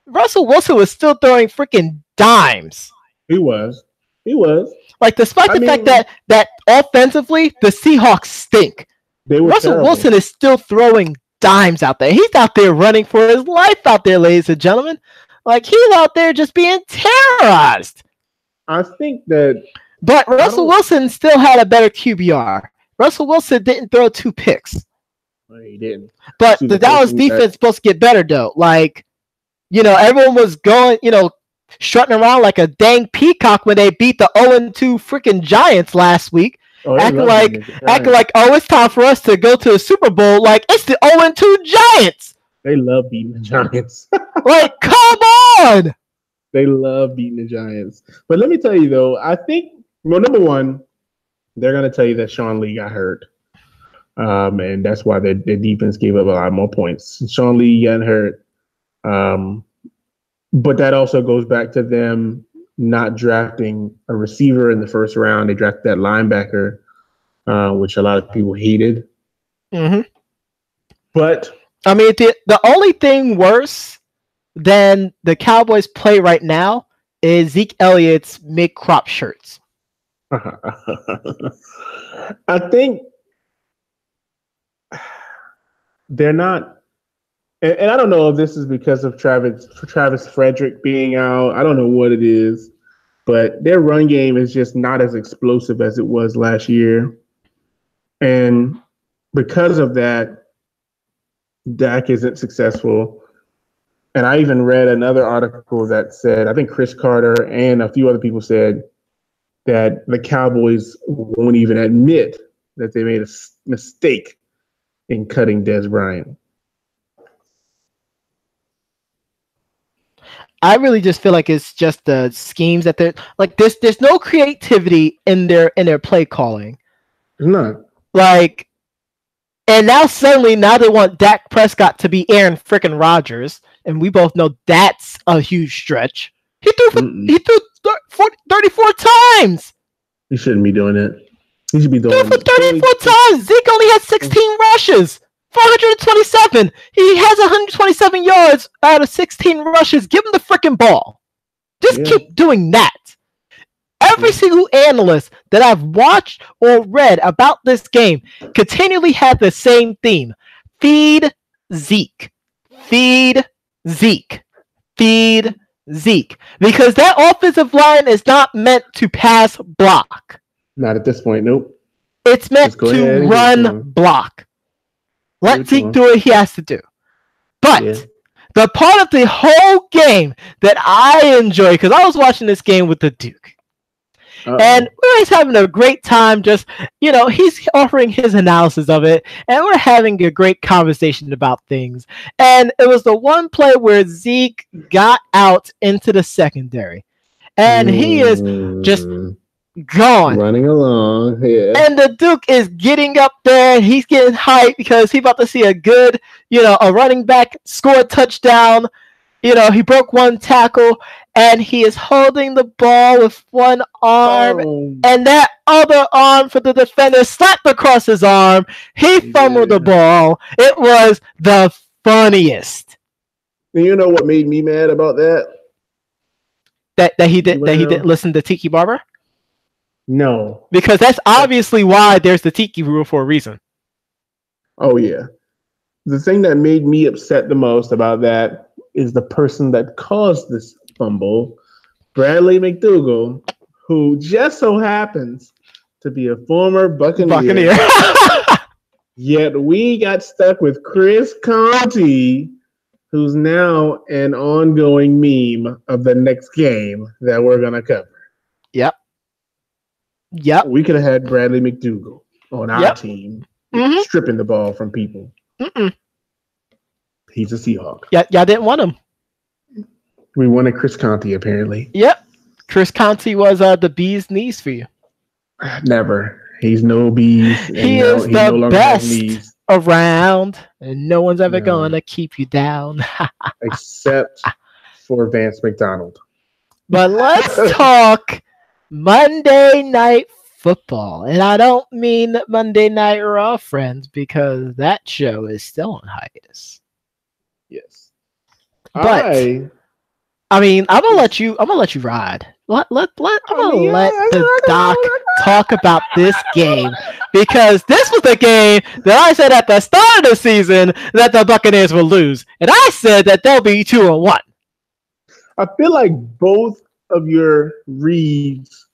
Russell Wilson was still throwing freaking dimes.
He was.
Like, despite the fact that offensively, the Seahawks stink. Russell Wilson is still throwing dimes out there. He's out there running for his life out there, ladies and gentlemen. Like, he's out there just being terrorized.
I think that...
But Russell Wilson still had a better QBR. Russell Wilson didn't throw 2 picks.
No, he didn't.
But the Dallas defense is supposed to get better, though. Like, everyone was going, strutting around like a dang peacock when they beat the 0-2 freaking Giants last week. Acting like, it's time for us to go to the Super Bowl. Like, it's the 0-2 Giants.
They love beating the Giants.
Like, come on.
They love beating the Giants. But let me tell you, though, I think, number one, they're going to tell you that Sean Lee got hurt. And that's why their defense gave up a lot more points. Sean Lee got hurt. But that also goes back to them not drafting a receiver in the first round. They drafted that linebacker, which a lot of people hated.
Mm-hmm.
But
I mean, the only thing worse than the Cowboys play right now is Zeke Elliott's mid-crop shirts.
I think they're not. And I don't know if this is because of Travis Frederick being out. I don't know what it is, but their run game is just not as explosive as it was last year. And because of that, Dak isn't successful. And I even read another article that said, I think Chris Carter and a few other people said that the Cowboys won't even admit that they made a mistake in cutting Dez Bryant.
I really just feel like it's just the schemes that they're like. There's no creativity in their play calling.
There's not.
Like, and now suddenly they want Dak Prescott to be Aaron frickin' Rodgers, and we both know that's a huge stretch. He threw 34 times.
He shouldn't be doing it. He should be doing
it. 34 times. Zeke only had 16 rushes. 427. He has 127 yards out of 16 rushes. Give him the freaking ball. Just keep doing that. Every single analyst that I've watched or read about this game continually had the same theme. Feed Zeke. Feed Zeke. Feed Zeke. Because that offensive line is not meant to pass block.
Not at this point, nope.
It's meant to run block. Let Zeke do what he has to do. But the part of the whole game that I enjoy, because I was watching this game with the Duke. And we're just having a great time. Just, he's offering his analysis of it. And we're having a great conversation about things. And it was the one play where Zeke got out into the secondary. And he is just gone.
Running along, yeah.
And the Duke is getting up there, and he's getting hyped because he's about to see a good, a running back score a touchdown. He broke one tackle, and he is holding the ball with one arm, and that other arm for the defender slapped across his arm. He fumbled the ball. It was the funniest.
And you know what made me mad about that?
That he didn't listen to Tiki Barber?
No.
Because that's obviously why there's the Tiki rule for a reason.
Oh, yeah. The thing that made me upset the most about that is the person that caused this fumble, Bradley McDougall, who just so happens to be a former Buccaneer. Yet we got stuck with Chris Conte, who's now an ongoing meme of the next game that we're going to cover.
Yep.
We could have had Bradley McDougall on our team, stripping the ball from people. He's a Seahawk.
Yeah, y'all didn't want him.
We wanted Chris Conte, apparently.
Yep. Chris Conte was the bee's knees for you.
Never. He's no bees.
He is the best around, and no one's ever going to keep you down.
Except for Vance McDonald.
But let's talk Monday Night Football. And I don't mean Monday Night Raw, friends, because that show is still on hiatus.
Yes.
But I mean, I'm gonna let you ride. I'm gonna let the doc talk about this game, because this was the game that I said at the start of the season that the Buccaneers will lose, and I said that they'll be 2-1.
I feel like both of your reads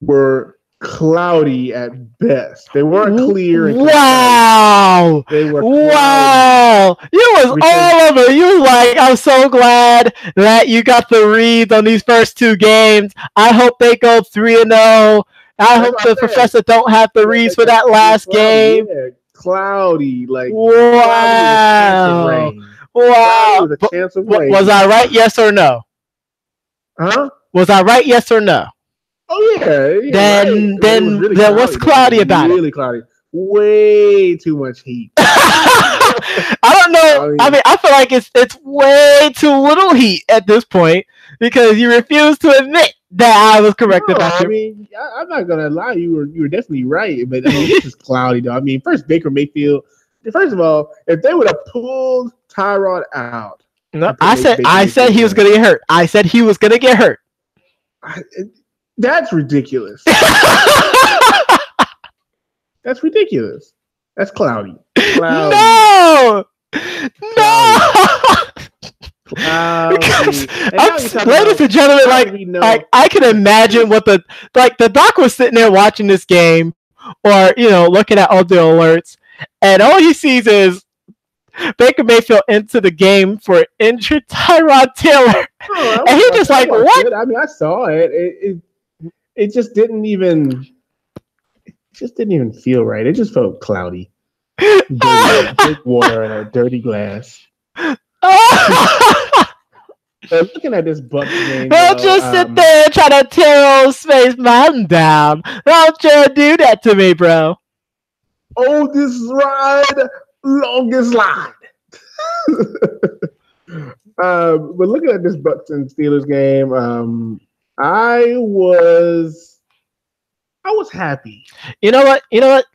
were cloudy at best. They weren't clear.
Wow.
They were
wow. You was all over. You was like, I'm so glad that you got the reads on these first two games. I hope they go 3-0. I hope the professor don't have the reads for that last game.
Yeah, cloudy. Like,
wow. Wow. Was I right? Yes or no?
Huh?
Was I right? Yes or no?
Oh yeah.
Then what's cloudy about it?
Really cloudy. Way too much heat.
I don't know. I mean, I feel like it's way too little heat at this point, because you refuse to admit that I was correct about it.
I mean, I'm not gonna lie. You were definitely right, but I mean, this is cloudy though. I mean, first Baker Mayfield. First of all, if they would have pulled Tyrod out,
no, I said he was gonna get hurt. I said he was gonna get hurt.
That's ridiculous. That's ridiculous. That's cloudy.
No. Ladies and gentlemen, like I can imagine what the doc was sitting there watching this game, or looking at all the alerts, and all he sees is Baker Mayfield into the game for injured Tyrod Taylor, and he just like, what?
I mean, I saw it. It just didn't even feel right. It just felt cloudy. Dirty water in a dirty glass. Looking at this Bucs game,
don't just sit there and try to tear old Space Mountain down. Don't you do that to me, bro.
Oldest ride, longest line. But looking at this Bucs and Steelers game, I was happy. You know what?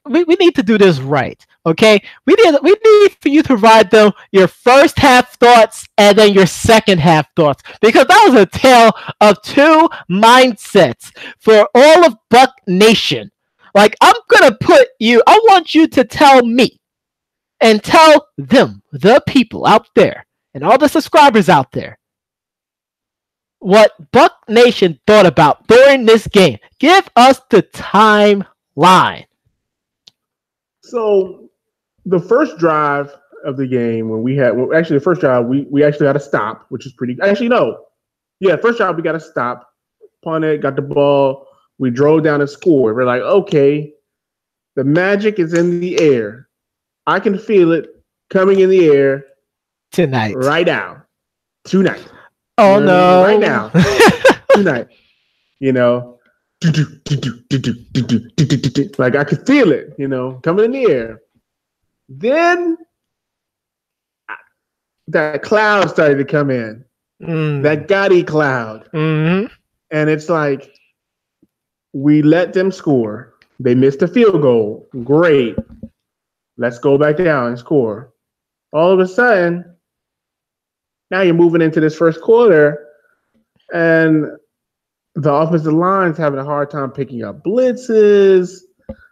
We need to do this right. Okay? We need for you to provide them your first half thoughts and then your second half thoughts, because that was a tale of two mindsets for all of Buck Nation. Like, I want you to tell me and tell them, the people out there and all the subscribers out there, what Buck Nation thought about during this game. Give us the timeline. So, the first drive of the game, the first drive, we actually got a stop, which is pretty. Actually, no. Yeah, first drive, we got a stop. Punted, got the ball. We drove down and scored. We're like, okay, the magic is in the air. I can feel it coming in the air
tonight.
Right now. Tonight.
Oh, no.
Right now. Tonight. Like, I could feel it, coming in the air. Then that cloud started to come in. That Gotti cloud.
Mm-hmm.
And it's like, we let them score. They missed a field goal. Great. Let's go back down and score. All of a sudden, now you're moving into this first quarter, and the offensive line's having a hard time picking up blitzes.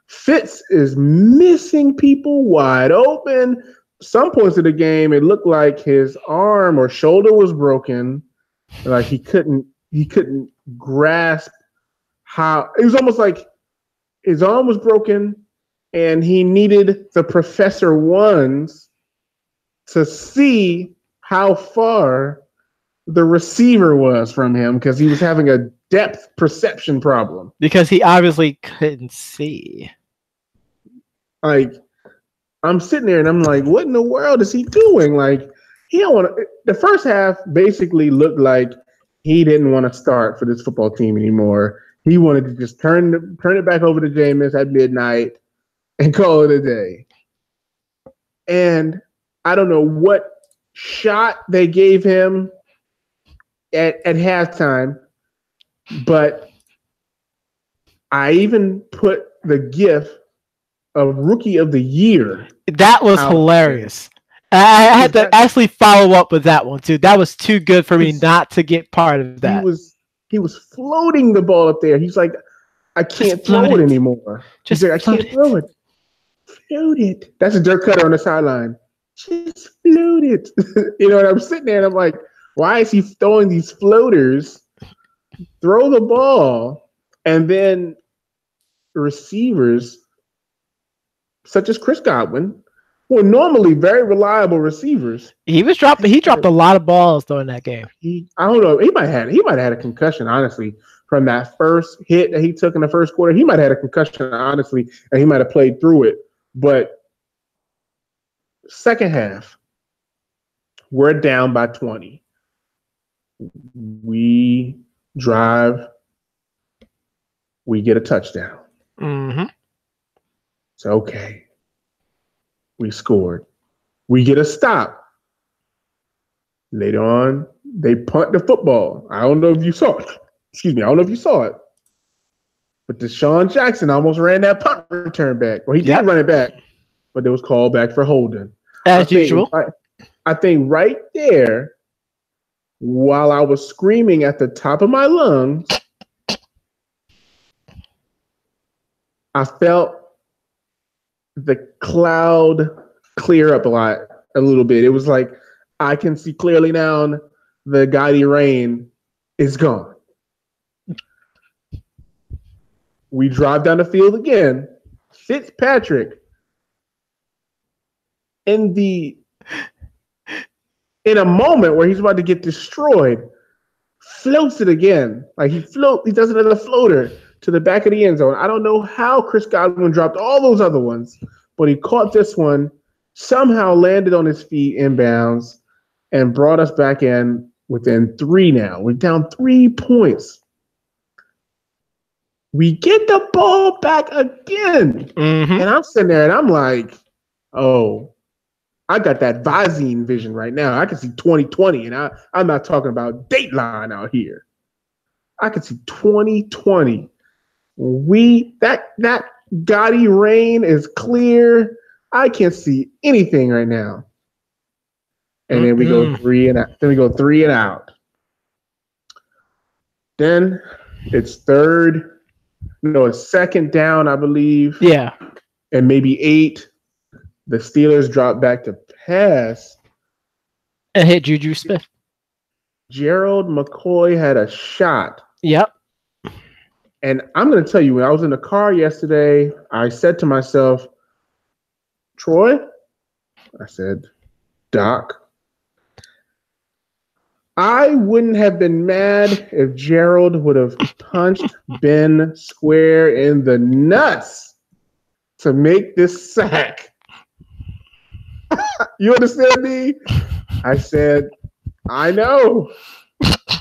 Fitz is missing people wide open. some points of the game, it looked like his arm or shoulder was broken. Like he couldn't grasp how. It was almost like his arm was broken, and he needed the Professor Ones to see how far the receiver was from him because he was having a depth perception problem.
Because he obviously couldn't see.
Like, I'm sitting there and I'm like, what in the world is he doing? Like, he don't want to. The first half basically looked like he didn't want to start for this football team anymore. He wanted to just turn it back over to Jameis at midnight and call it a day. And I don't know what shot they gave him at halftime, but I even put the GIF of Rookie of the Year.
That was hilarious. I had to actually follow up with that one too. That was too good for me not to get part of that.
He was floating the ball up there. He's like, I can't throw it anymore. He's like, I can't throw it. Float it. That's a Dirk Cutter on the sideline. Just float it. You know, and I'm sitting there and I'm like, why is he throwing these floaters? Throw the ball. And then receivers such as Chris Godwin, who are normally very reliable receivers. He dropped
a lot of balls during that game.
I don't know. He might have had a concussion, honestly, from that first hit that he took in the first quarter. He might have had a concussion, honestly, and he might have played through it. But second half, we're down by 20. We drive. We get a touchdown.
Mm-hmm.
It's okay. We scored. We get a stop. Later on, they punt the football. I don't know if you saw it. Excuse me. I don't know if you saw it. But Deshaun Jackson almost ran that punt return back. Well, he did run it back, but it was called back for holding.
As usual.
I think right there, while I was screaming at the top of my lungs, I felt the cloud clear up a little bit. It was like, I can see clearly now the gaudy rain is gone. We drive down the field again. Fitzpatrick in a moment where he's about to get destroyed, floats it again. Like he does another floater to the back of the end zone. I don't know how Chris Godwin dropped all those other ones, but he caught this one, somehow landed on his feet inbounds, and brought us back in within 3 now. We're down 3 points. We get the ball back again.
Mm-hmm.
And I'm sitting there and I'm like, oh, I got that Visine vision right now. I can see 2020, and I'm not talking about Dateline out here. I can see 2020. That gaudy rain is clear. I can't see anything right now. And then we go 3 and out. Then we go 3 and out. Then it's second down, I believe.
Yeah.
And maybe 8. The Steelers drop back to pass.
And hit Juju Smith.
Gerald McCoy had a shot.
Yep.
And I'm going to tell you, when I was in the car yesterday, I said to myself, Troy, I said, Doc, I wouldn't have been mad if Gerald would have punched Ben square in the nuts to make this sack. You understand me? I said, I know.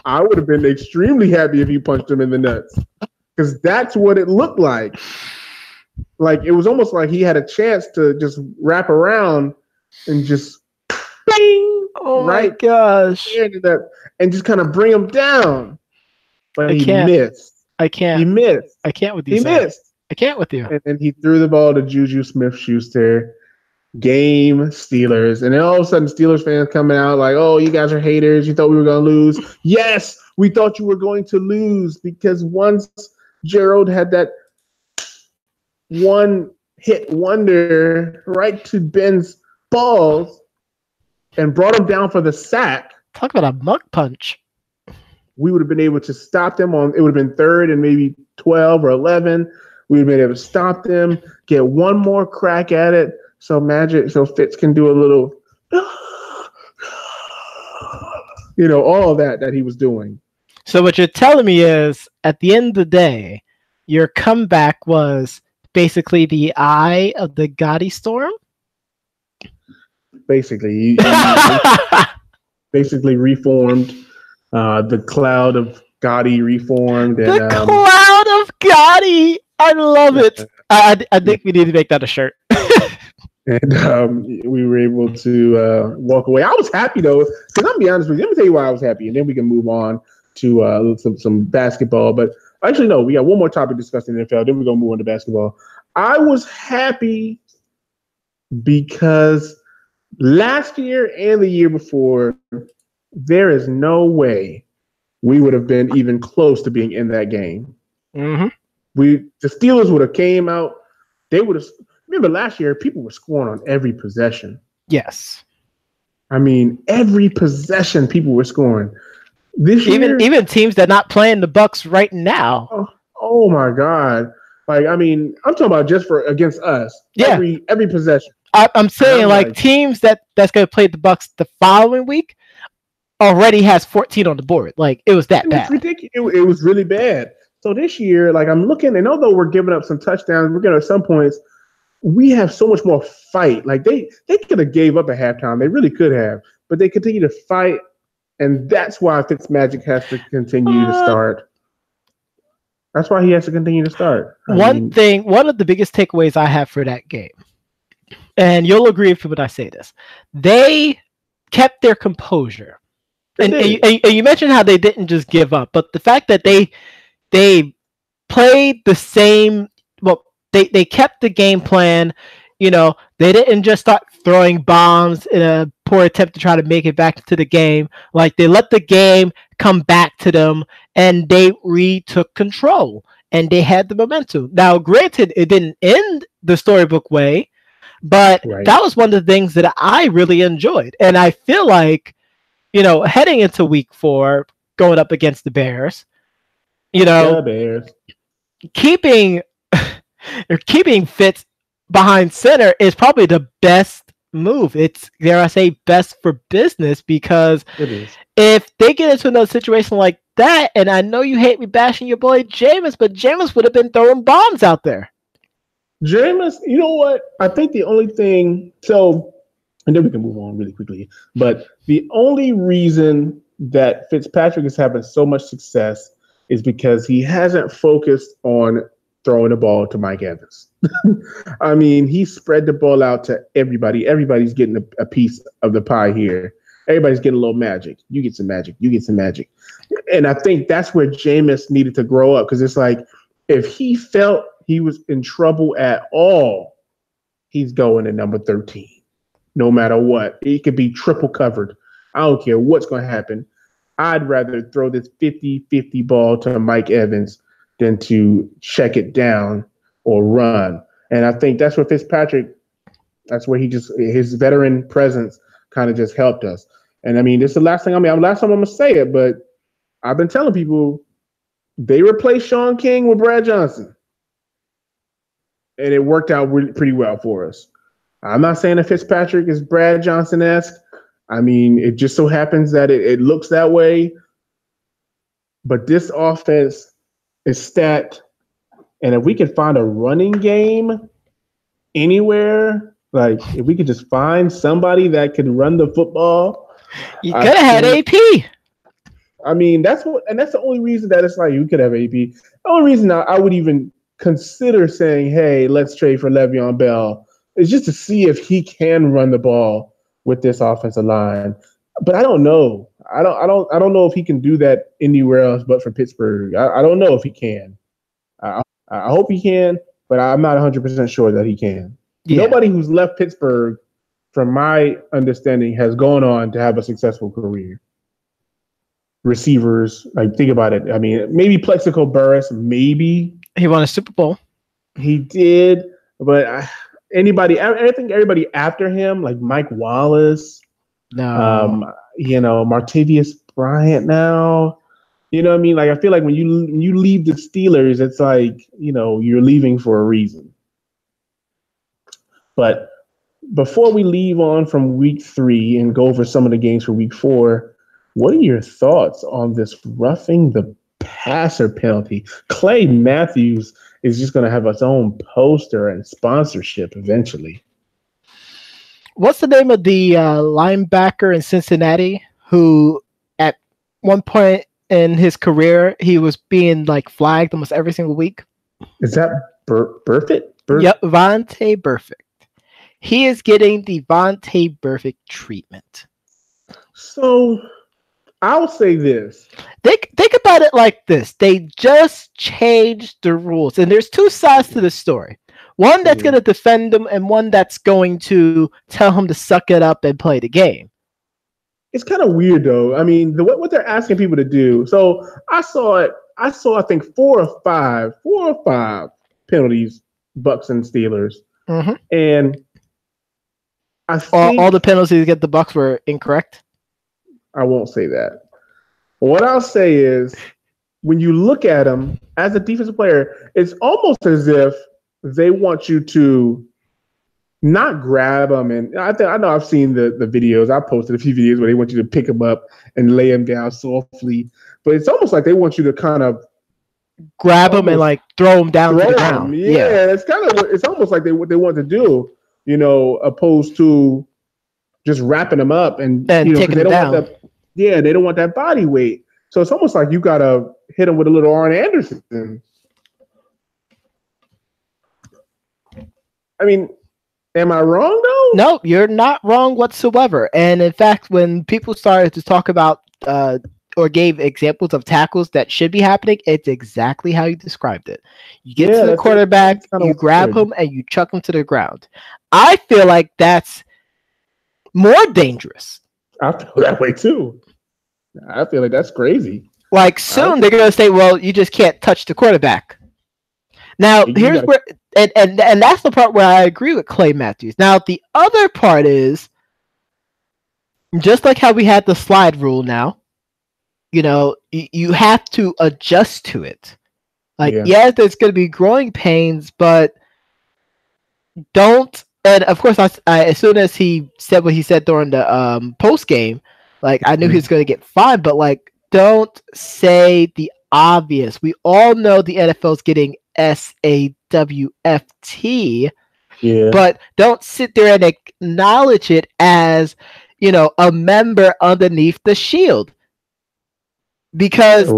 I would have been extremely happy if he punched him in the nuts. Because that's what it looked like. Like, it was almost like he had a chance to just wrap around and just bing,
oh right, my gosh,
and just kind of bring him down. But he missed.
I can't.
He missed.
I can't with you.
He missed.
I can't with you.
And then he threw the ball to Juju Smith-Schuster. Game Steelers. And then all of a sudden, Steelers fans coming out like, oh, you guys are haters. You thought we were going to lose. Yes, we thought you were going to lose because once Gerald had that one hit wonder right to Ben's balls and brought them down for the sack,
talk about a muck punch.
We would have been able to stop them on. It would have been 3rd and maybe 12 or 11. We would have been able to stop them, get one more crack at it, so Fitz can do a little, all that he was doing.
So what you're telling me is, at the end of the day, your comeback was basically the eye of the Gotti storm?
Basically, he basically reformed. The cloud of Gotti reformed.
The cloud of Gotti! I love it. I think we need to make that a shirt.
And we were able to walk away. I was happy, though, because I'll be honest with you. Let me tell you why I was happy, and then we can move on to some basketball. But actually, no, we got one more topic discussing the NFL. Then we're going to move on to basketball. I was happy because last year and the year before, there is no way we would have been even close to being in that game.
Mm-hmm.
The Steelers would have came out. They would have. Remember last year, people were scoring on every possession.
Yes.
I mean, every possession, people were scoring. This year,
even teams that are not playing the Bucks right now.
Oh my God! Like, I mean, I'm talking about just against us.
Yeah.
Every possession.
I'm saying like teams that's going to play the Bucks the following week already has 14 on the board. Like, it was that bad.
It was ridiculous. It was really bad. So this year, like, I'm looking, and although we're giving up some touchdowns, we're getting some points. We have so much more fight. Like, they could have gave up at halftime. They really could have, but they continue to fight, and that's why Fitzmagic has to continue to start. That's why he has to continue to start.
One of the biggest takeaways I have for that game, and you'll agree with me when I say this, they kept their composure. And you mentioned how they didn't just give up, but the fact that they played the same. Well, they kept the game plan. They didn't just start throwing bombs in a poor attempt to try to make it back to the game. Like, they let the game come back to them, and they retook control, and they had the momentum. Now, granted, it didn't end the storybook way, but that was one of the things that I really enjoyed, and I feel like, heading into week 4, going up against the Bears,
Bears.
keeping Fitz behind center is probably the best move. It's, dare I say, best for business, because if they get into another situation like that, and I know you hate me bashing your boy Jameis, but Jameis would have been throwing bombs out there.
Jameis, you know what? I think the only thing, and then we can move on really quickly, but the only reason that Fitzpatrick is having so much success is because he hasn't focused on throwing the ball to Mike Evans. I mean, he spread the ball out to everybody. Everybody's getting a piece of the pie here. Everybody's getting a little magic. You get some magic. You get some magic. And I think that's where Jameis needed to grow up, because it's like, if he felt he was in trouble at all, he's going to number 13. No matter what. It could be triple covered. I don't care what's going to happen. I'd rather throw this 50-50 ball to Mike Evans than to check it down or run. And I think that's where Fitzpatrick, that's where his veteran presence kind of just helped us. And I mean, this is the last time I'm going to say it, but I've been telling people they replaced Sean King with Brad Johnson. And it worked out pretty well for us. I'm not saying that Fitzpatrick is Brad Johnson-esque. I mean, it just so happens that it looks that way. But this offense is stacked. And if we could find a running game anywhere, like if we could just find somebody that could run the football.
You could have had AP.
I mean, that's the only reason that it's like you could have AP. The only reason I would even consider saying, hey, let's trade for Le'Veon Bell is just to see if he can run the ball with this offensive line. But I don't know. I don't know if he can do that anywhere else but for Pittsburgh. I don't know if he can. I hope he can, but I'm not 100% sure that he can. Yeah. Nobody who's left Pittsburgh, from my understanding, has gone on to have a successful career. Receivers, like, think about it. I mean, maybe Plexico Burress, maybe.
He won a Super Bowl.
He did, but I think everybody after him, like Mike Wallace,
No.
Martavius Bryant now. You know what I mean? Like I feel like when you leave the Steelers, it's like, you're leaving for a reason. But before we leave on from week 3 and go over some of the games for week 4, what are your thoughts on this roughing the passer penalty? Clay Matthews is just going to have its own poster and sponsorship eventually.
What's the name of the linebacker in Cincinnati who at one point in his career, he was being like flagged almost every single week?
Is that Burfict?
Yep, Vontae Burfict. He is getting the Vontae Burfict treatment.
So I'll say this.
Think about it like this. They just changed the rules. And there's two sides to the story. One that's going to defend him and one that's going to tell him to suck it up and play the game.
It's kind of weird, though. I mean, what they're asking people to do. So I saw, I think, 4 or 5 penalties, Bucks and Steelers.
Mm-hmm.
And I think
all the penalties against the Bucks were incorrect.
I won't say that. What I'll say is, when you look at them as a defensive player, it's almost as if they want you to not grab them. And I know I've seen the videos. I posted a few videos where they want you to pick them up and lay them down softly. But it's almost like they want you to kind of
grab them and like throw them down to the ground.
Yeah, it's almost like what they want to do, opposed to just wrapping them up and
taking them down.
They don't want that body weight. So it's almost like you gotta hit them with a little Arn Anderson. I mean, am I wrong though?
No, you're not wrong whatsoever. And in fact, when people started to talk about or gave examples of tackles that should be happening, it's exactly how you described it. You get to the quarterback, you grab him, and you chuck him to the ground. I feel like that's more dangerous.
I feel that way too. I feel like that's crazy.
Like soon they're gonna say, "Well, you just can't touch the quarterback." Now here's where, and that's the part where I agree with Clay Matthews. Now the other part is, just like how we had the slide rule. Now, you have to adjust to it. Like, yes, there's gonna be growing pains, but don't. And of course, I as soon as he said what he said during the post game, like I knew he was going to get fined. But like, don't say the obvious. We all know the NFL is getting SAWFT, but don't sit there and acknowledge it as a member underneath the shield, because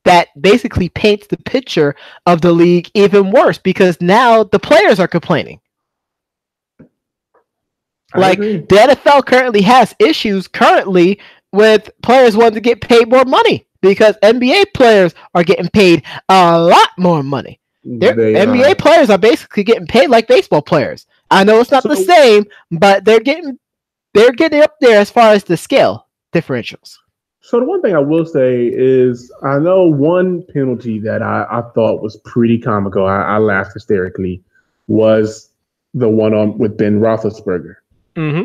that basically paints the picture of the league even worse, because now the players are complaining. Like the NFL currently has issues with players wanting to get paid more money, because NBA players are getting paid a lot more money. NBA players are basically getting paid like baseball players. I know it's not the same, but they're getting up there as far as the scale differentials.
So the one thing I will say is, I know one penalty that I thought was pretty comical. I laughed hysterically, was the one with Ben Roethlisberger.
Mm-hmm.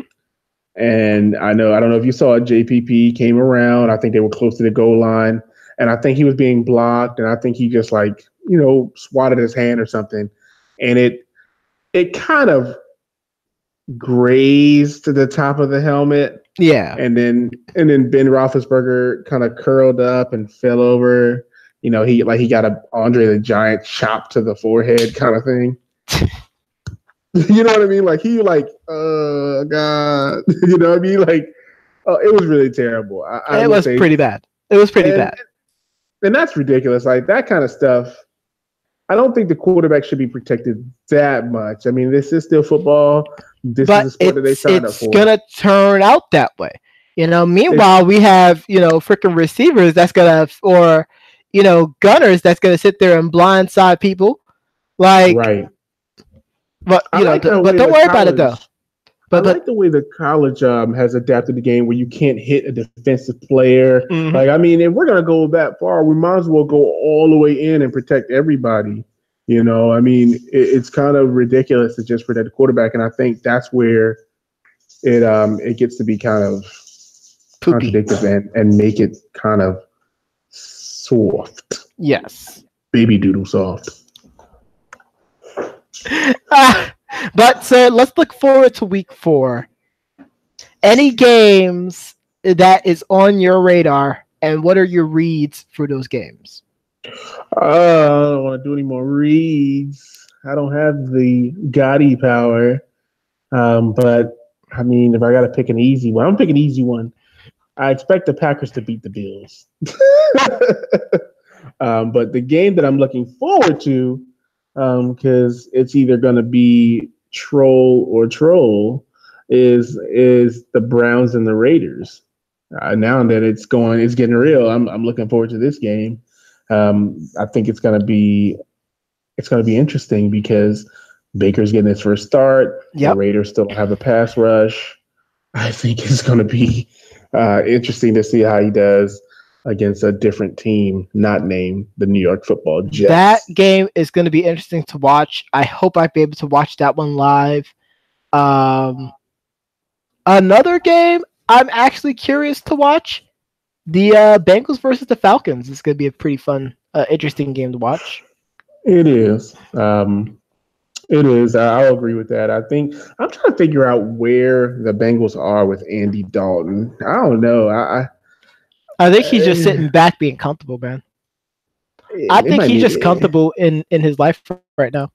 And I don't know if you saw it, JPP came around. I think they were close to the goal line, and I think he was being blocked, and I think he just swatted his hand or something, and it kind of grazed to the top of the helmet.
Yeah.
And then Ben Roethlisberger kind of curled up and fell over. He got a Andre the Giant chop to the forehead kind of thing. You know what I mean? Like oh God. You know what I mean? Like, it was really terrible.
It was pretty bad.
And that's ridiculous. Like that kind of stuff. I don't think the quarterback should be protected that much. I mean, this is still football. This is a sport that they signed up for.
It's gonna turn out that way. Meanwhile, we have, freaking receivers that's gonna, or, gunners that's gonna sit there and blindside people. Like,
right.
But but don't worry about it though.
But I like the way the college has adapted the game, where you can't hit a defensive player.
Mm-hmm.
Like, I mean, if we're gonna go that far, we might as well go all the way in and protect everybody. You know, I mean, it's kind of ridiculous to just protect the quarterback, and I think that's where it gets to be kind of
Poopy.
contradictive and make it kind of soft.
Yes.
Baby doodle soft.
But so let's look forward to week 4. Any games that is on your radar, and what are your reads for those games?
I don't want to do any more reads. I don't have the gaudy power. But I mean, if I got to pick an easy one, I'm picking an easy one. I expect the Packers to beat the Bills. But the game that I'm looking forward to, because it's either going to be troll or troll, is the Browns and the Raiders. Now that it's getting real. I'm looking forward to this game. I think it's going to be interesting because Baker's getting his first start.
Yep.
The Raiders still don't have a pass rush. I think it's going to be interesting to see how he does against a different team, not named the New York Football Jets.
That game is going to be interesting to watch. I hope I'll be able to watch that one live. Another game I'm actually curious to watch, the Bengals versus the Falcons. It's going to be a pretty fun, interesting game to watch.
It is. It is. I'll agree with that. I think I'm trying to figure out where the Bengals are with Andy Dalton. I don't know.
I think he's just sitting back being comfortable, man. I think he's just comfortable in his life right now.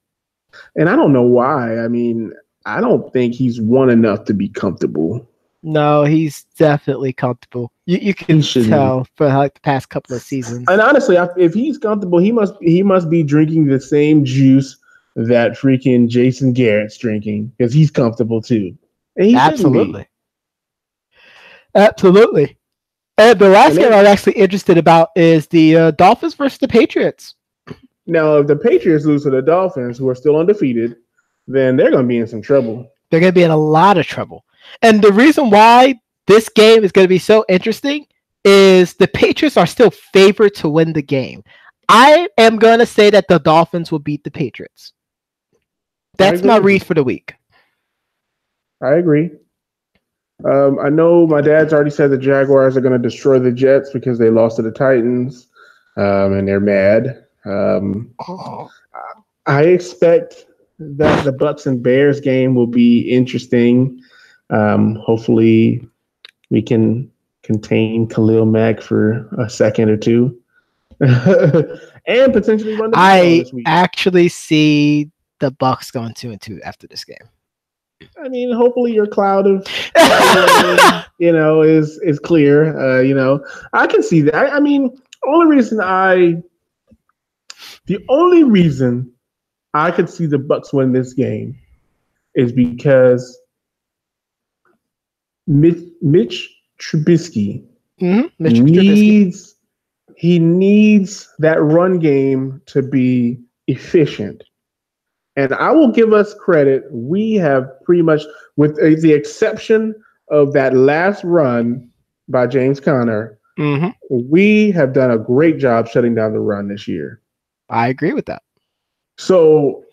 And I don't know why. I mean, I don't think he's won enough to be comfortable.
No, he's definitely comfortable. You can tell for like the past couple of seasons.
And honestly, if he's comfortable, he must be drinking the same juice that freaking Jason Garrett's drinking because he's comfortable too. And he
Absolutely. And the last game I'm actually interested about is the Dolphins versus the Patriots.
Now, if the Patriots lose to the Dolphins, who are still undefeated, then they're going to be in some trouble.
They're going to be in a lot of trouble. And the reason why this game is going to be so interesting is the Patriots are still favored to win the game. I am going to say that the Dolphins will beat the Patriots. That's my read for the week.
I agree. I know my dad's already said the Jaguars are going to destroy the Jets because they lost to the Titans, and they're mad. I expect that the Bucks and Bears game will be interesting. Hopefully, we can contain Khalil Mack for a second or two, and potentially run the ball this week.
I actually see the Bucks going 2-2 after this game.
I mean, hopefully your cloud of, is clear. I can see that. I mean, the only reason I could see the Bucks win this game is because Mitch Trubisky needs that run game to be efficient. And I will give us credit. We have pretty much, with the exception of that last run by James Conner, we have done a great job shutting down the run this year.
I agree with that.
So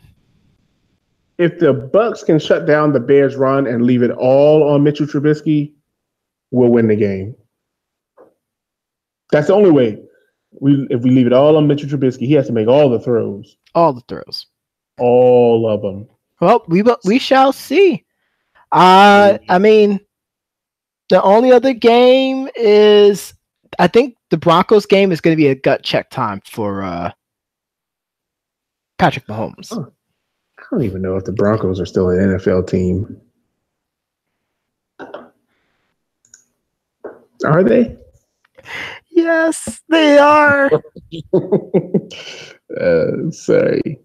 if the Bucks can shut down the Bears' run and leave it all on Mitchell Trubisky, we'll win the game. That's the only way. If we leave it all on Mitchell Trubisky, he has to make all the throws.
All the throws.
All of them.
Well, we shall see. I mean, the only other game is, I think the Broncos game is going to be a gut check time for Patrick Mahomes.
Oh, I don't even know if the Broncos are still an NFL team. Are they?
Yes, they are.
Sorry.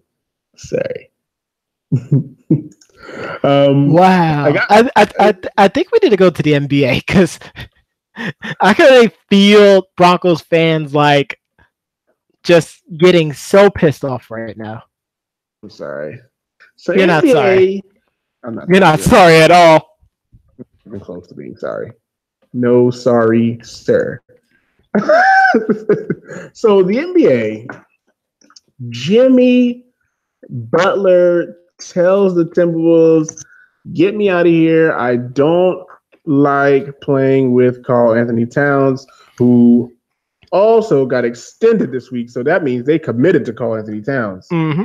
Wow. I think we need to go to the NBA because I can really feel Broncos fans like just getting so pissed off right now.
I'm sorry. So
you're
NBA,
not sorry.
You're
not sorry at all.
I'm close to being sorry. No, sorry, sir. So the NBA, Jimmy Butler tells the Timberwolves, "Get me out of here. I don't like playing with Karl Anthony Towns, who also got extended this week. So that means they committed to Karl Anthony Towns.
Mm-hmm.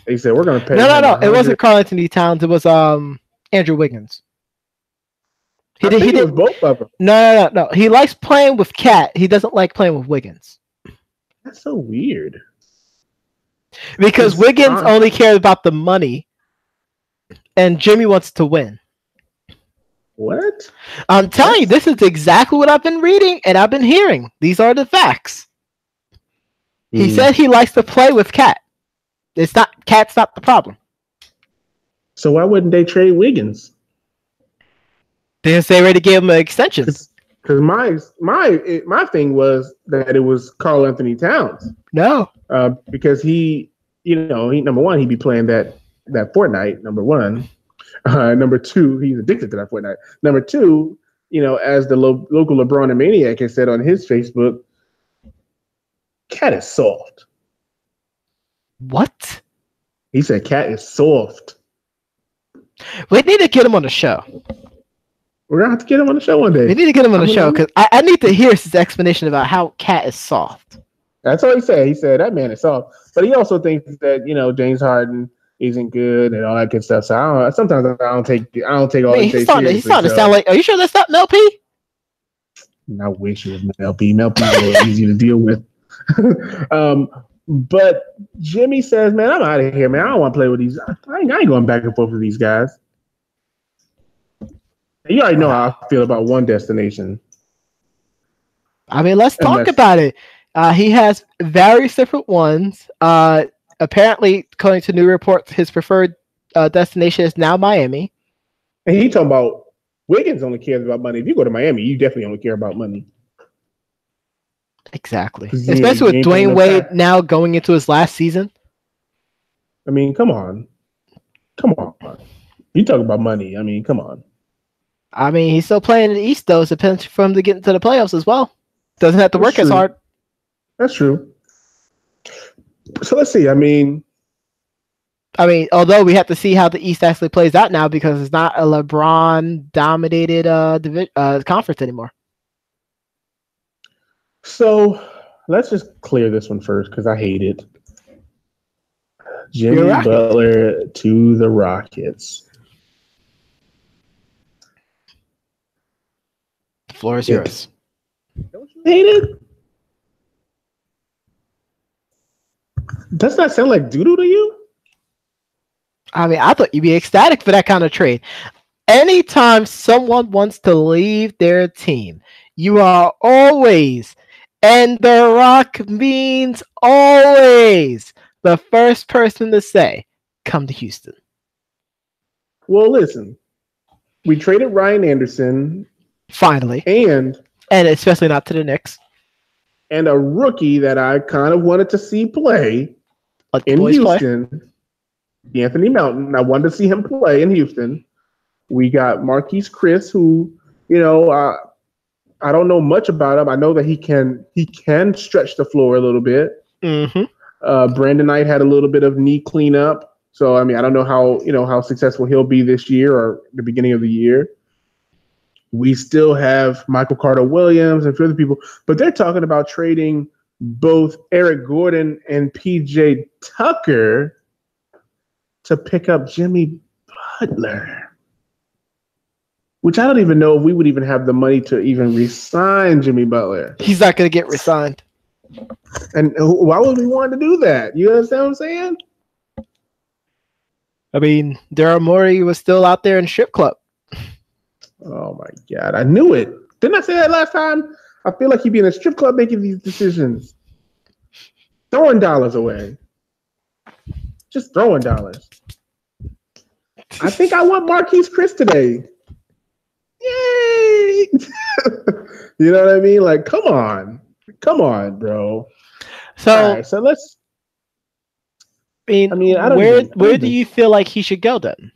They said we're going to pay.
No. It wasn't Karl Anthony Towns. It was Andrew Wiggins.
He did. It was both of them.
No. He likes playing with Cat. He doesn't like playing with Wiggins.
That's so weird.
Because Wiggins only cares about the money, and Jimmy wants to win.
What?
I'm telling you, this is exactly what I've been reading and I've been hearing. These are the facts. He said he likes to play with Cat. Cat's not the problem.
So why wouldn't they trade Wiggins?
They already gave him an extension.
Because my thing was that it was Karl Anthony Towns.
No.
Because he number one, he'd be playing that Fortnite, number one. Number two, he's addicted to that Fortnite. Number two, as the local LeBron and Maniac has said on his Facebook, Cat is soft.
What?
He said Cat is soft.
We need to get him on the show.
We're going to have to get him on the show one day.
We need to get him on the show because I need to hear his explanation about how Cat is soft.
That's all he said. He said that man is soft. But he also thinks that, James Harden isn't good and all that good stuff. So sometimes I don't take all the
he's starting to sound like, are you sure that's not Mel P?
I wish it was Mel P. Mel P is easy to deal with. But Jimmy says, man, I'm out of here, man. I don't want to play with these. I ain't going back and forth with these guys. You already know how I feel about one destination.
I mean, let's talk about it. He has various different ones. Apparently, according to new reports, his preferred destination is now Miami.
And he talking about Wiggins only cares about money. If you go to Miami, you definitely only care about money.
Exactly. Especially with Dwayne Wade now going into his last season.
I mean, come on. You talk about money. I mean, come on.
I mean, he's still playing in the East, though. So it depends for him to get into the playoffs as well. Doesn't have to work as hard.
That's true. So let's see. I mean,
although we have to see how the East actually plays out now because it's not a LeBron-dominated conference anymore. So
let's just clear this one first because I hate it. Jimmy Butler to the Rockets.
The floor is yours.
Don't you hate it? Does that sound like doo-doo to you?
I mean, I thought you'd be ecstatic for that kind of trade. Anytime someone wants to leave their team, you are always, and The Rock means always, the first person to say, come to Houston.
Well, listen, we traded Ryan Anderson.
Finally.
And
especially not to the Knicks.
And a rookie that I kind of wanted to see play in Houston, Anthony Melton. I wanted to see him play in Houston. We got Marquise Chris, who, I don't know much about him. I know that he can stretch the floor a little bit.
Mm-hmm.
Brandon Knight had a little bit of knee cleanup. So, I mean, I don't know how successful he'll be this year or the beginning of the year. We still have Michael Carter-Williams and a few other people, but they're talking about trading both Eric Gordon and PJ Tucker to pick up Jimmy Butler, which I don't even know if we would even have the money to even re-sign Jimmy Butler.
He's not going to get re-signed.
And why would we want to do that? You understand what I'm saying?
I mean, Daryl Morey was still out there in strip club.
Oh my God, I knew it. Didn't I say that last time? I feel like he'd be in a strip club making these decisions. Throwing dollars away. Just throwing dollars. I think I want Marquise Chris today. Yay! You know what I mean? Like, come on, bro.
So
let's.
I mean, where do you feel like he should go then?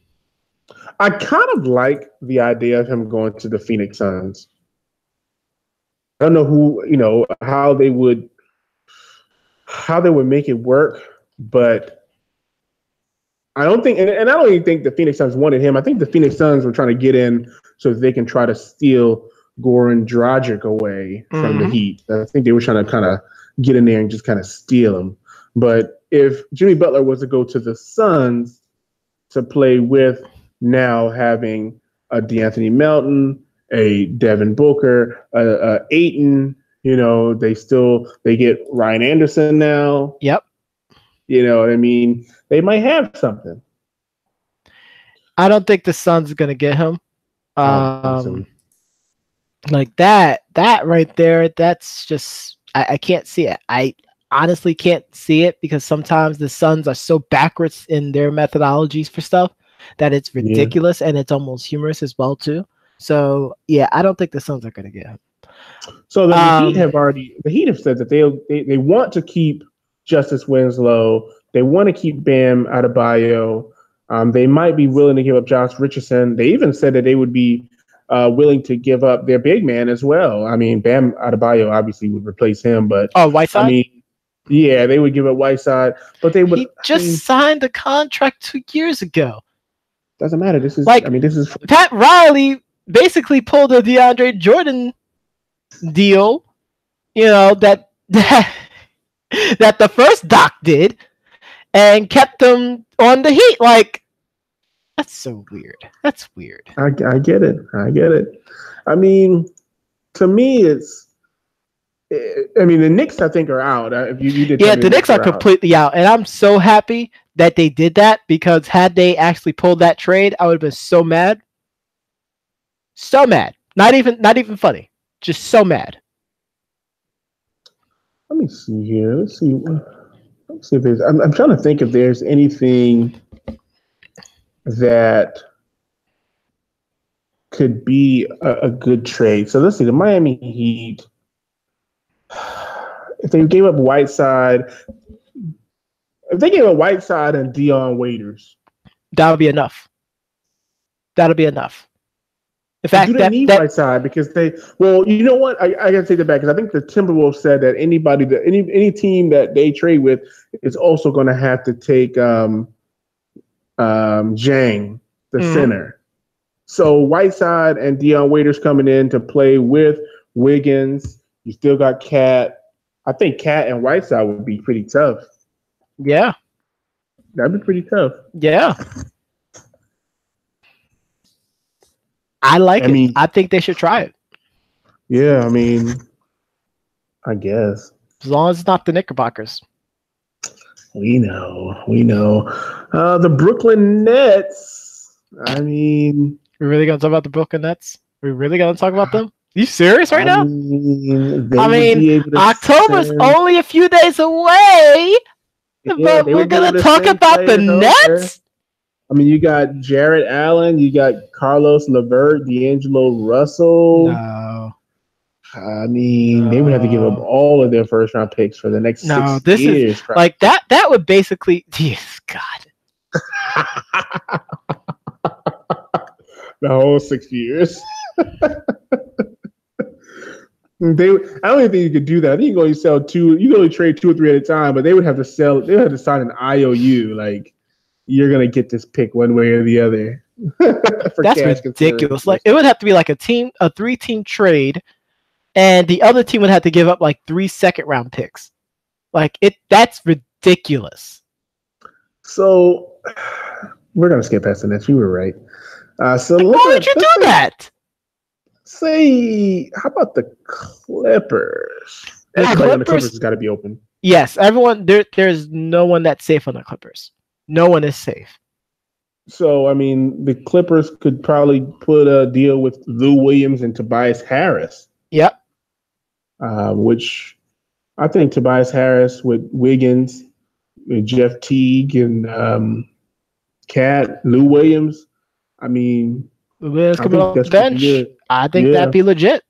I kind of like the idea of him going to the Phoenix Suns. I don't know how they would make it work, but I don't think, and I don't even think the Phoenix Suns wanted him. I think the Phoenix Suns were trying to get in so that they can try to steal Goran Dragic away from the Heat. I think they were trying to kind of get in there and just kind of steal him. But if Jimmy Butler was to go to the Suns to play with now having a DeAnthony Melton, a Devin Booker, a Ayton, they get Ryan Anderson now.
Yep.
You know what I mean? They might have something.
I don't think the Suns are going to get him. Like that right there, that's just, I can't see it. I honestly can't see it because sometimes the Suns are so backwards in their methodologies for stuff that it's ridiculous and it's almost humorous as well too. So yeah, I don't think the Suns are going to get him.
So the Heat have said that they want to keep Justice Winslow. They want to keep Bam Adebayo. They might be willing to give up Josh Richardson. They even said that they would be willing to give up their big man as well. I mean, Bam Adebayo obviously would replace him, but
Whiteside.
I mean, yeah, they would give up Whiteside, but they would.
He just signed a contract 2 years ago.
Doesn't matter. This is
Pat Riley basically pulled a DeAndre Jordan deal. That the first Doc did, and kept them on the Heat. Like, that's so weird. That's weird.
I get it. I mean, to me, the Knicks, I think, are out.
The Knicks are completely out, and I'm so happy that they did that because had they actually pulled that trade, I would have been so mad. So mad. Not even funny. Just so mad.
Let me see here. Let's see if there's. I'm trying to think if there's anything that could be a good trade. So let's see. The Miami Heat, if they gave up Whiteside and Dion Waiters,
that would be enough. That'll be enough. In fact,
do they need Whiteside because you know what? I gotta take that back because I think the Timberwolves said that any team that they trade with is also going to have to take Jang, the center. So Whiteside and Dion Waiters coming in to play with Wiggins. You still got Cat. I think Cat and Whiteside would be pretty tough.
Yeah,
that'd be pretty tough.
Yeah. I like it. I think they should try it.
Yeah, I mean, I guess.
As long as it's not the Knickerbockers.
We know. The Brooklyn Nets. I mean,
we're really going to talk about the Brooklyn Nets? We're really going to talk about them? Are you serious right now? October's only a few days away. Yeah, but we're going to talk about the Nets?
I mean, you got Jarrett Allen, you got Carlos LeVert, D'Angelo Russell.
No.
I mean, they would have to give up all of their first round picks for the next 6 years.
Like that would basically, God.
The whole 6 years. I don't even think you could do that. I think you can only sell two. You can only trade 2 or 3 at a time, but they would have to sell. They would have to sign an IOU. Like, you're gonna get this pick one way or the other.
That's ridiculous. Like, it would have to be like a 3-team trade, and the other team would have to give up like 3 second-round picks. Like, that's ridiculous.
So we're gonna skip past the Nets. You were right. Why
would you do that?
Say, how about the Clippers? The Clippers has got to be open.
Yes, everyone. There's no one that's safe on the Clippers. No one is safe.
So, I mean, the Clippers could probably put a deal with Lou Williams and Tobias Harris.
Yep.
Which I think Tobias Harris with Wiggins, with Jeff Teague, and Cat, Lou Williams. I mean,
Williams coming off the bench. I think that'd be legit.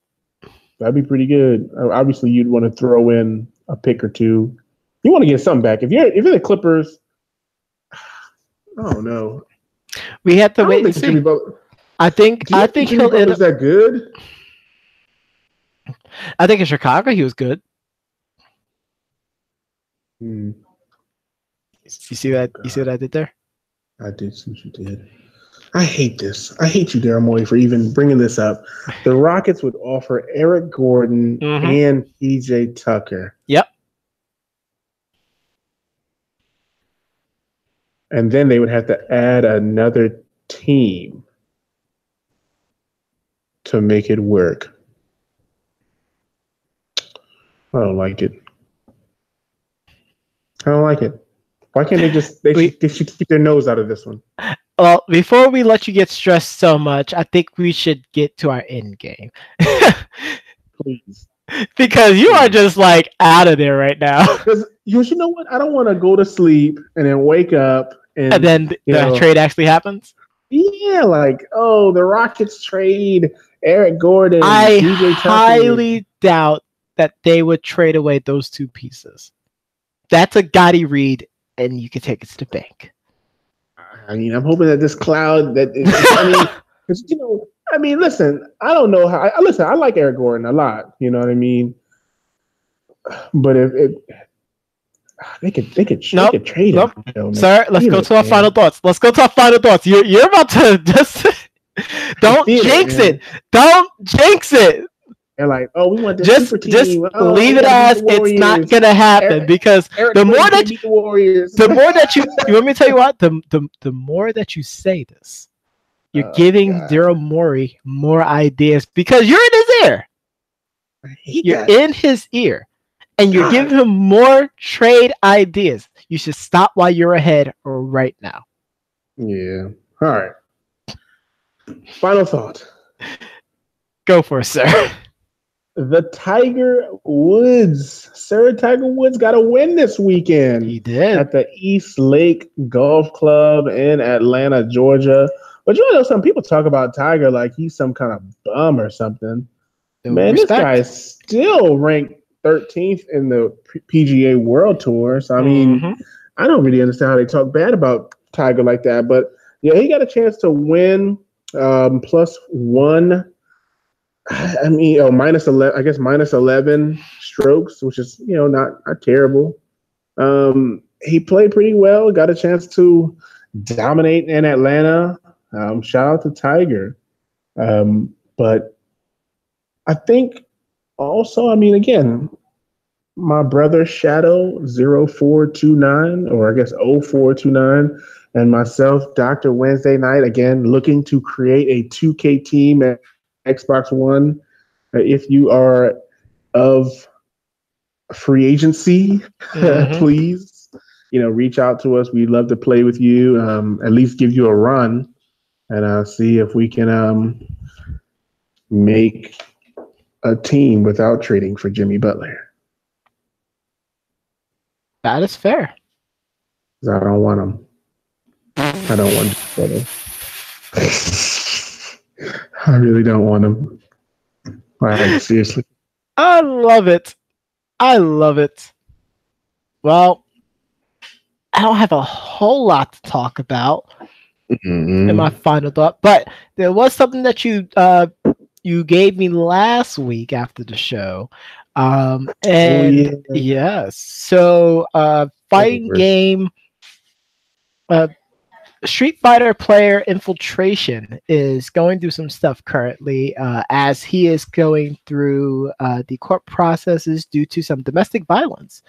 That'd be pretty good. Obviously, you'd want to throw in a pick or two. You want to get something back. If you're the Clippers, I don't know.
We have to wait and see. I think he'll end up.
That good?
I think in Chicago he was good.
You
see that? You see what I did there?
I did see what you did. I hate this. I hate you, Daryl Morey, for even bringing this up. The Rockets would offer Eric Gordon and PJ Tucker.
Yep.
And then they would have to add another team to make it work. I don't like it. I don't like it. Why can't they should keep their nose out of this one.
Well, before we let you get stressed so much, I think we should get to our end game.
Please.
Because you are just like out of there right now.
Because you know what? I don't want to go to sleep and then wake up
and then the trade actually happens.
Yeah, like, oh, the Rockets trade Eric Gordon.
I highly doubt that they would trade away those two pieces. That's a Gotti read, and you can take it to the bank.
I mean, I'm hoping that this cloud listen, I don't know how. I like Eric Gordon a lot. You know what I mean? But if they could trade him.
Nope. Sir, let's go to our final thoughts. You're about to just don't jinx it. Don't jinx it.
They're like, oh, we want this super team.
Just leave it as it's not gonna happen because the more that you want me to tell you what, the more that you say this, you're giving Daryl Morey more ideas because you're in his ear. You're in his ear, and you're giving him more trade ideas. You should stop while you're ahead right now.
Yeah. All right. Final thought.
Go for it, sir.
The Sir Tiger Woods got a win this weekend.
He did.
At the East Lake Golf Club in Atlanta, Georgia. But you know, some people talk about Tiger like he's some kind of bum or something. This guy is still ranked 13th in the PGA World Tour. So, I mean, I don't really understand how they talk bad about Tiger like that. But, yeah, he got a chance to win +1. I mean, minus 11. I guess minus 11 strokes, which is not terrible. He played pretty well. Got a chance to dominate in Atlanta. Shout out to Tiger. But I think also, I mean, again, my brother Shadow 0429, or I guess 0429, and myself, Dr. Wednesday Night, again looking to create a 2K team at Xbox One. If you are of free agency, please, reach out to us. We'd love to play with you, at least give you a run, and see if we can make a team without trading for Jimmy Butler.
That is fair.
I don't want him. I don't want Butler. I really don't want him. Like, seriously.
I love it. Well, I don't have a whole lot to talk about in my final thought, but there was something that you gave me last week after the show. Yes. So fighting game Street Fighter player Infiltration is going through some stuff currently as he is going through the court processes due to some domestic violence.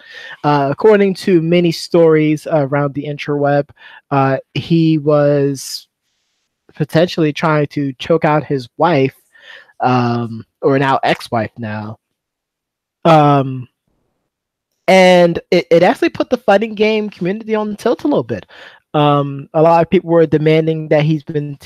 According to many stories around the interweb, he was potentially trying to choke out his wife, or now ex-wife now. And it actually put the fighting game community on tilt a little bit. A lot of people were demanding that he'd been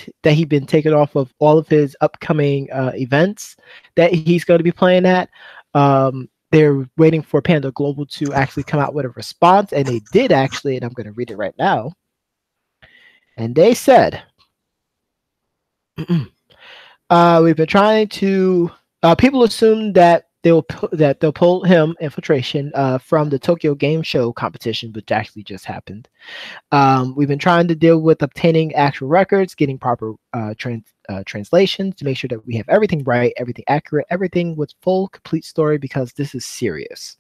taken off of all of his upcoming events that he's going to be playing at. They're waiting for Panda Global to actually come out with a response, and they did actually, and I'm going to read it right now. And they said, we've been trying to. People assume that they'll pull him, Infiltration, from the Tokyo Game Show competition, which actually just happened. We've been trying to deal with obtaining actual records, getting proper translations to make sure that we have everything right, everything accurate, everything with full, complete story, because this is serious.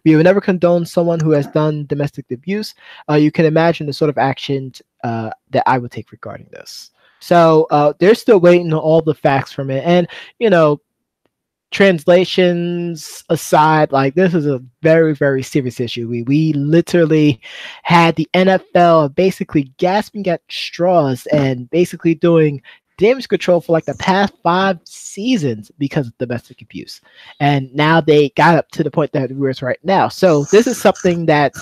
We have never condoned someone who has done domestic abuse. You can imagine the sort of actions that I would take regarding this. So they're still waiting on all the facts from it, and translations aside, like this is a very, very serious issue. We literally had the NFL basically gasping at straws and basically doing damage control for like the past 5 seasons because of domestic abuse, and now they got up to the point that we're at right now. So this is something that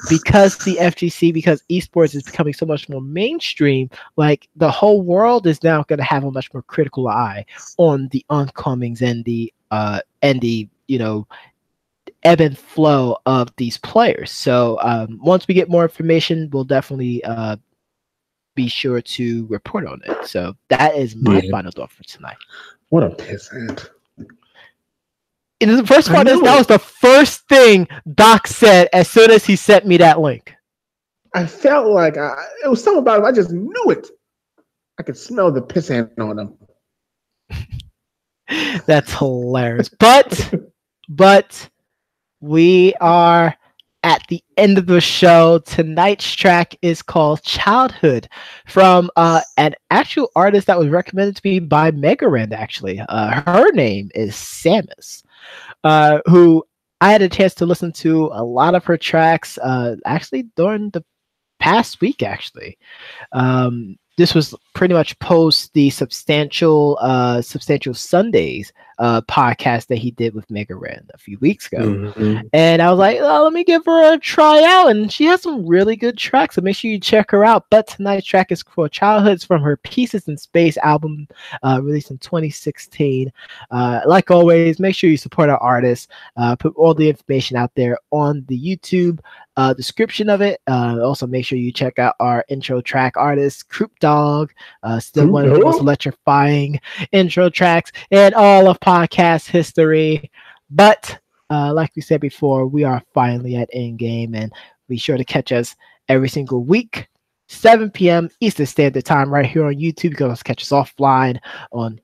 because the FGC, because esports is becoming so much more mainstream, like the whole world is now going to have a much more critical eye on the oncomings and the ebb and flow of these players. So once we get more information, we'll definitely be sure to report on it. So that is my final thought for tonight.
What a pissant.
And the first part is that was the first thing Doc said as soon as he sent me that link.
I felt like it was something about him. I just knew it. I could smell the pissant on him.
That's hilarious. But we are at the end of the show. Tonight's track is called Childhood from an actual artist that was recommended to me by Megaran, actually. Her name is Samus. Who I had a chance to listen to a lot of her tracks actually during the past week, actually. This was pretty much post the Substantial Sundays podcast that he did with Mega Ran a few weeks ago. Mm-hmm. And I was like, oh, let me give her a try out. And she has some really good tracks, so make sure you check her out. But tonight's track is for Childhoods from her Pieces in Space album released in 2016. Like always, make sure you support our artists. Put all the information out there on the YouTube description of it. Also, make sure you check out our intro track artist, Croup Dog. Still one of the most electrifying intro tracks in all of podcast history. But like we said before, we are finally at Endgame, and be sure to catch us every single week, 7 p.m. Eastern Standard Time, right here on YouTube. You can also catch us offline on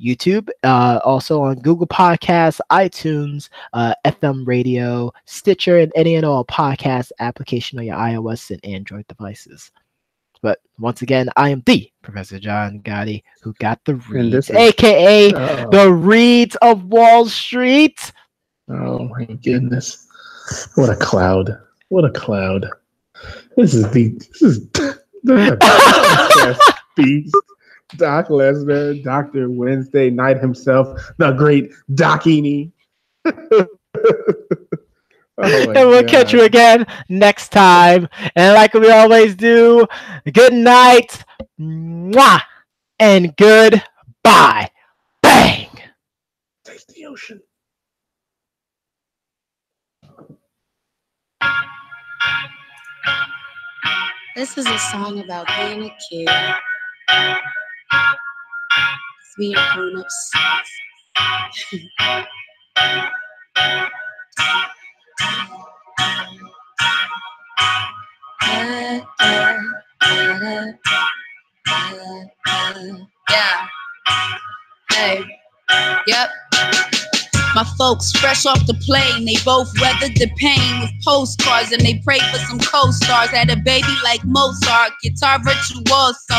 YouTube, also on Google Podcasts, iTunes, FM Radio, Stitcher, and any and all podcast application on your iOS and Android devices. But once again, I am the Professor John Gotti, who got the reads, aka the Reads of Wall Street.
Oh my goodness! What a cloud! What a cloud! This is the beast. Doc Lesnar, Dr. Wednesday Night himself, the great Docini.
And we'll catch you again next time. And like we always do, good night, mwah, and goodbye. Bang!
Taste the ocean.
This is a song about being a kid. Being grown-ups. Yeah. Hey. Yep. My folks, fresh off the plane, they both weathered the pain with postcards and they prayed for some co-stars. Had a baby like Mozart, guitar virtuoso.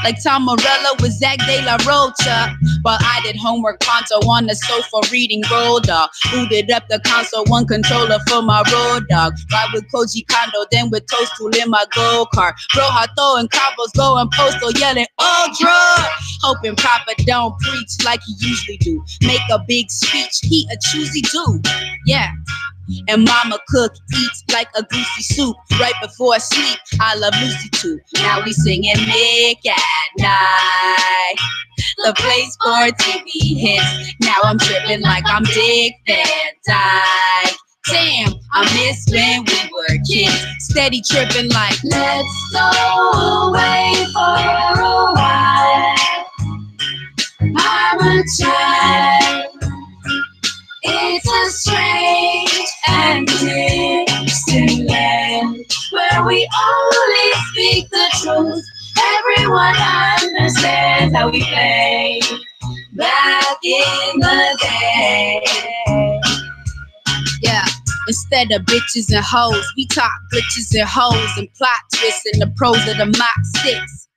Like Tom Morello with Zach De La Rocha. While I did homework pronto on the sofa reading Road Dog. Booted up the console, one controller for my Road Dog. Ride with Koji Kondo, then with Toast Tool in my go-kart. Bro, I throwing combos, going postal, yelling, Ultra! Hoping Papa don't preach like he usually do. Make a big speech, he a choosy dude. Yeah. And mama cook, eats like a goosey soup. Right before sleep, I love Lucy too. Now we singing Nick at Night. The place for TV hits. Now I'm tripping like I'm Dick Van Dyke. Damn, I miss when we were kids. Steady tripping like, let's go away for a while. I'm a child. It's a strange and distant land where we only speak the truth. Everyone understands how we play back in the day. Yeah, Instead of bitches and hoes, we talk glitches and hoes and plot twists and the pros of the Mach 6.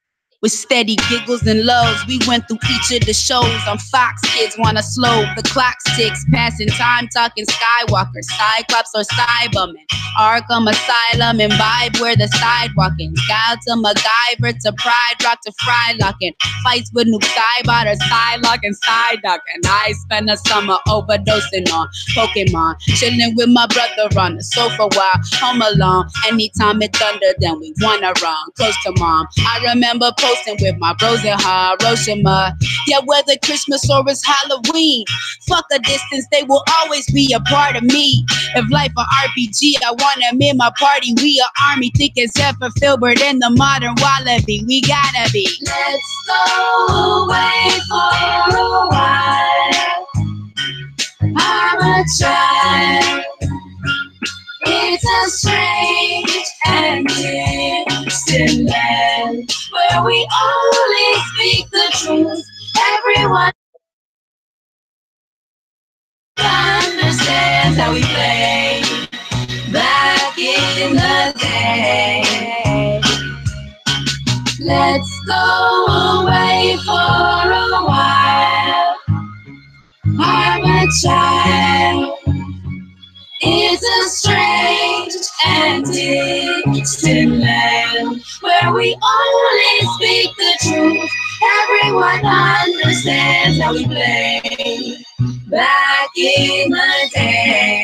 With steady giggles and lows, we went through each of the shows on Fox. Kids wanna slow the clock ticks, passing time, talking Skywalker, Cyclops or Cyberman, Arkham Asylum and vibe where the sidewalking. Guile to MacGyver to Pride Rock to Frylocking, fights with Nuke Skybot or Psylocke and Psyduck. And I spent a summer overdosing on Pokemon, chilling with my brother on the sofa while home alone. Anytime it thunder, then we wanna run close to mom. I remember posting with my bros in Hiroshima. Yeah, whether Christmas or it's Halloween, fuck a distance, they will always be a part of me. If life a RPG, I want them in my party. We a army, thick as Zephyr Filbert in the modern wallaby. We gotta be.
Let's go away for a while. I'm a child. It's a strange and distant land where we only speak the truth. Everyone understands how we play back in the day. Let's go away for a while. I'm a child. It's a strange and distant land where we only speak the truth. Everyone understands how we play back in the day.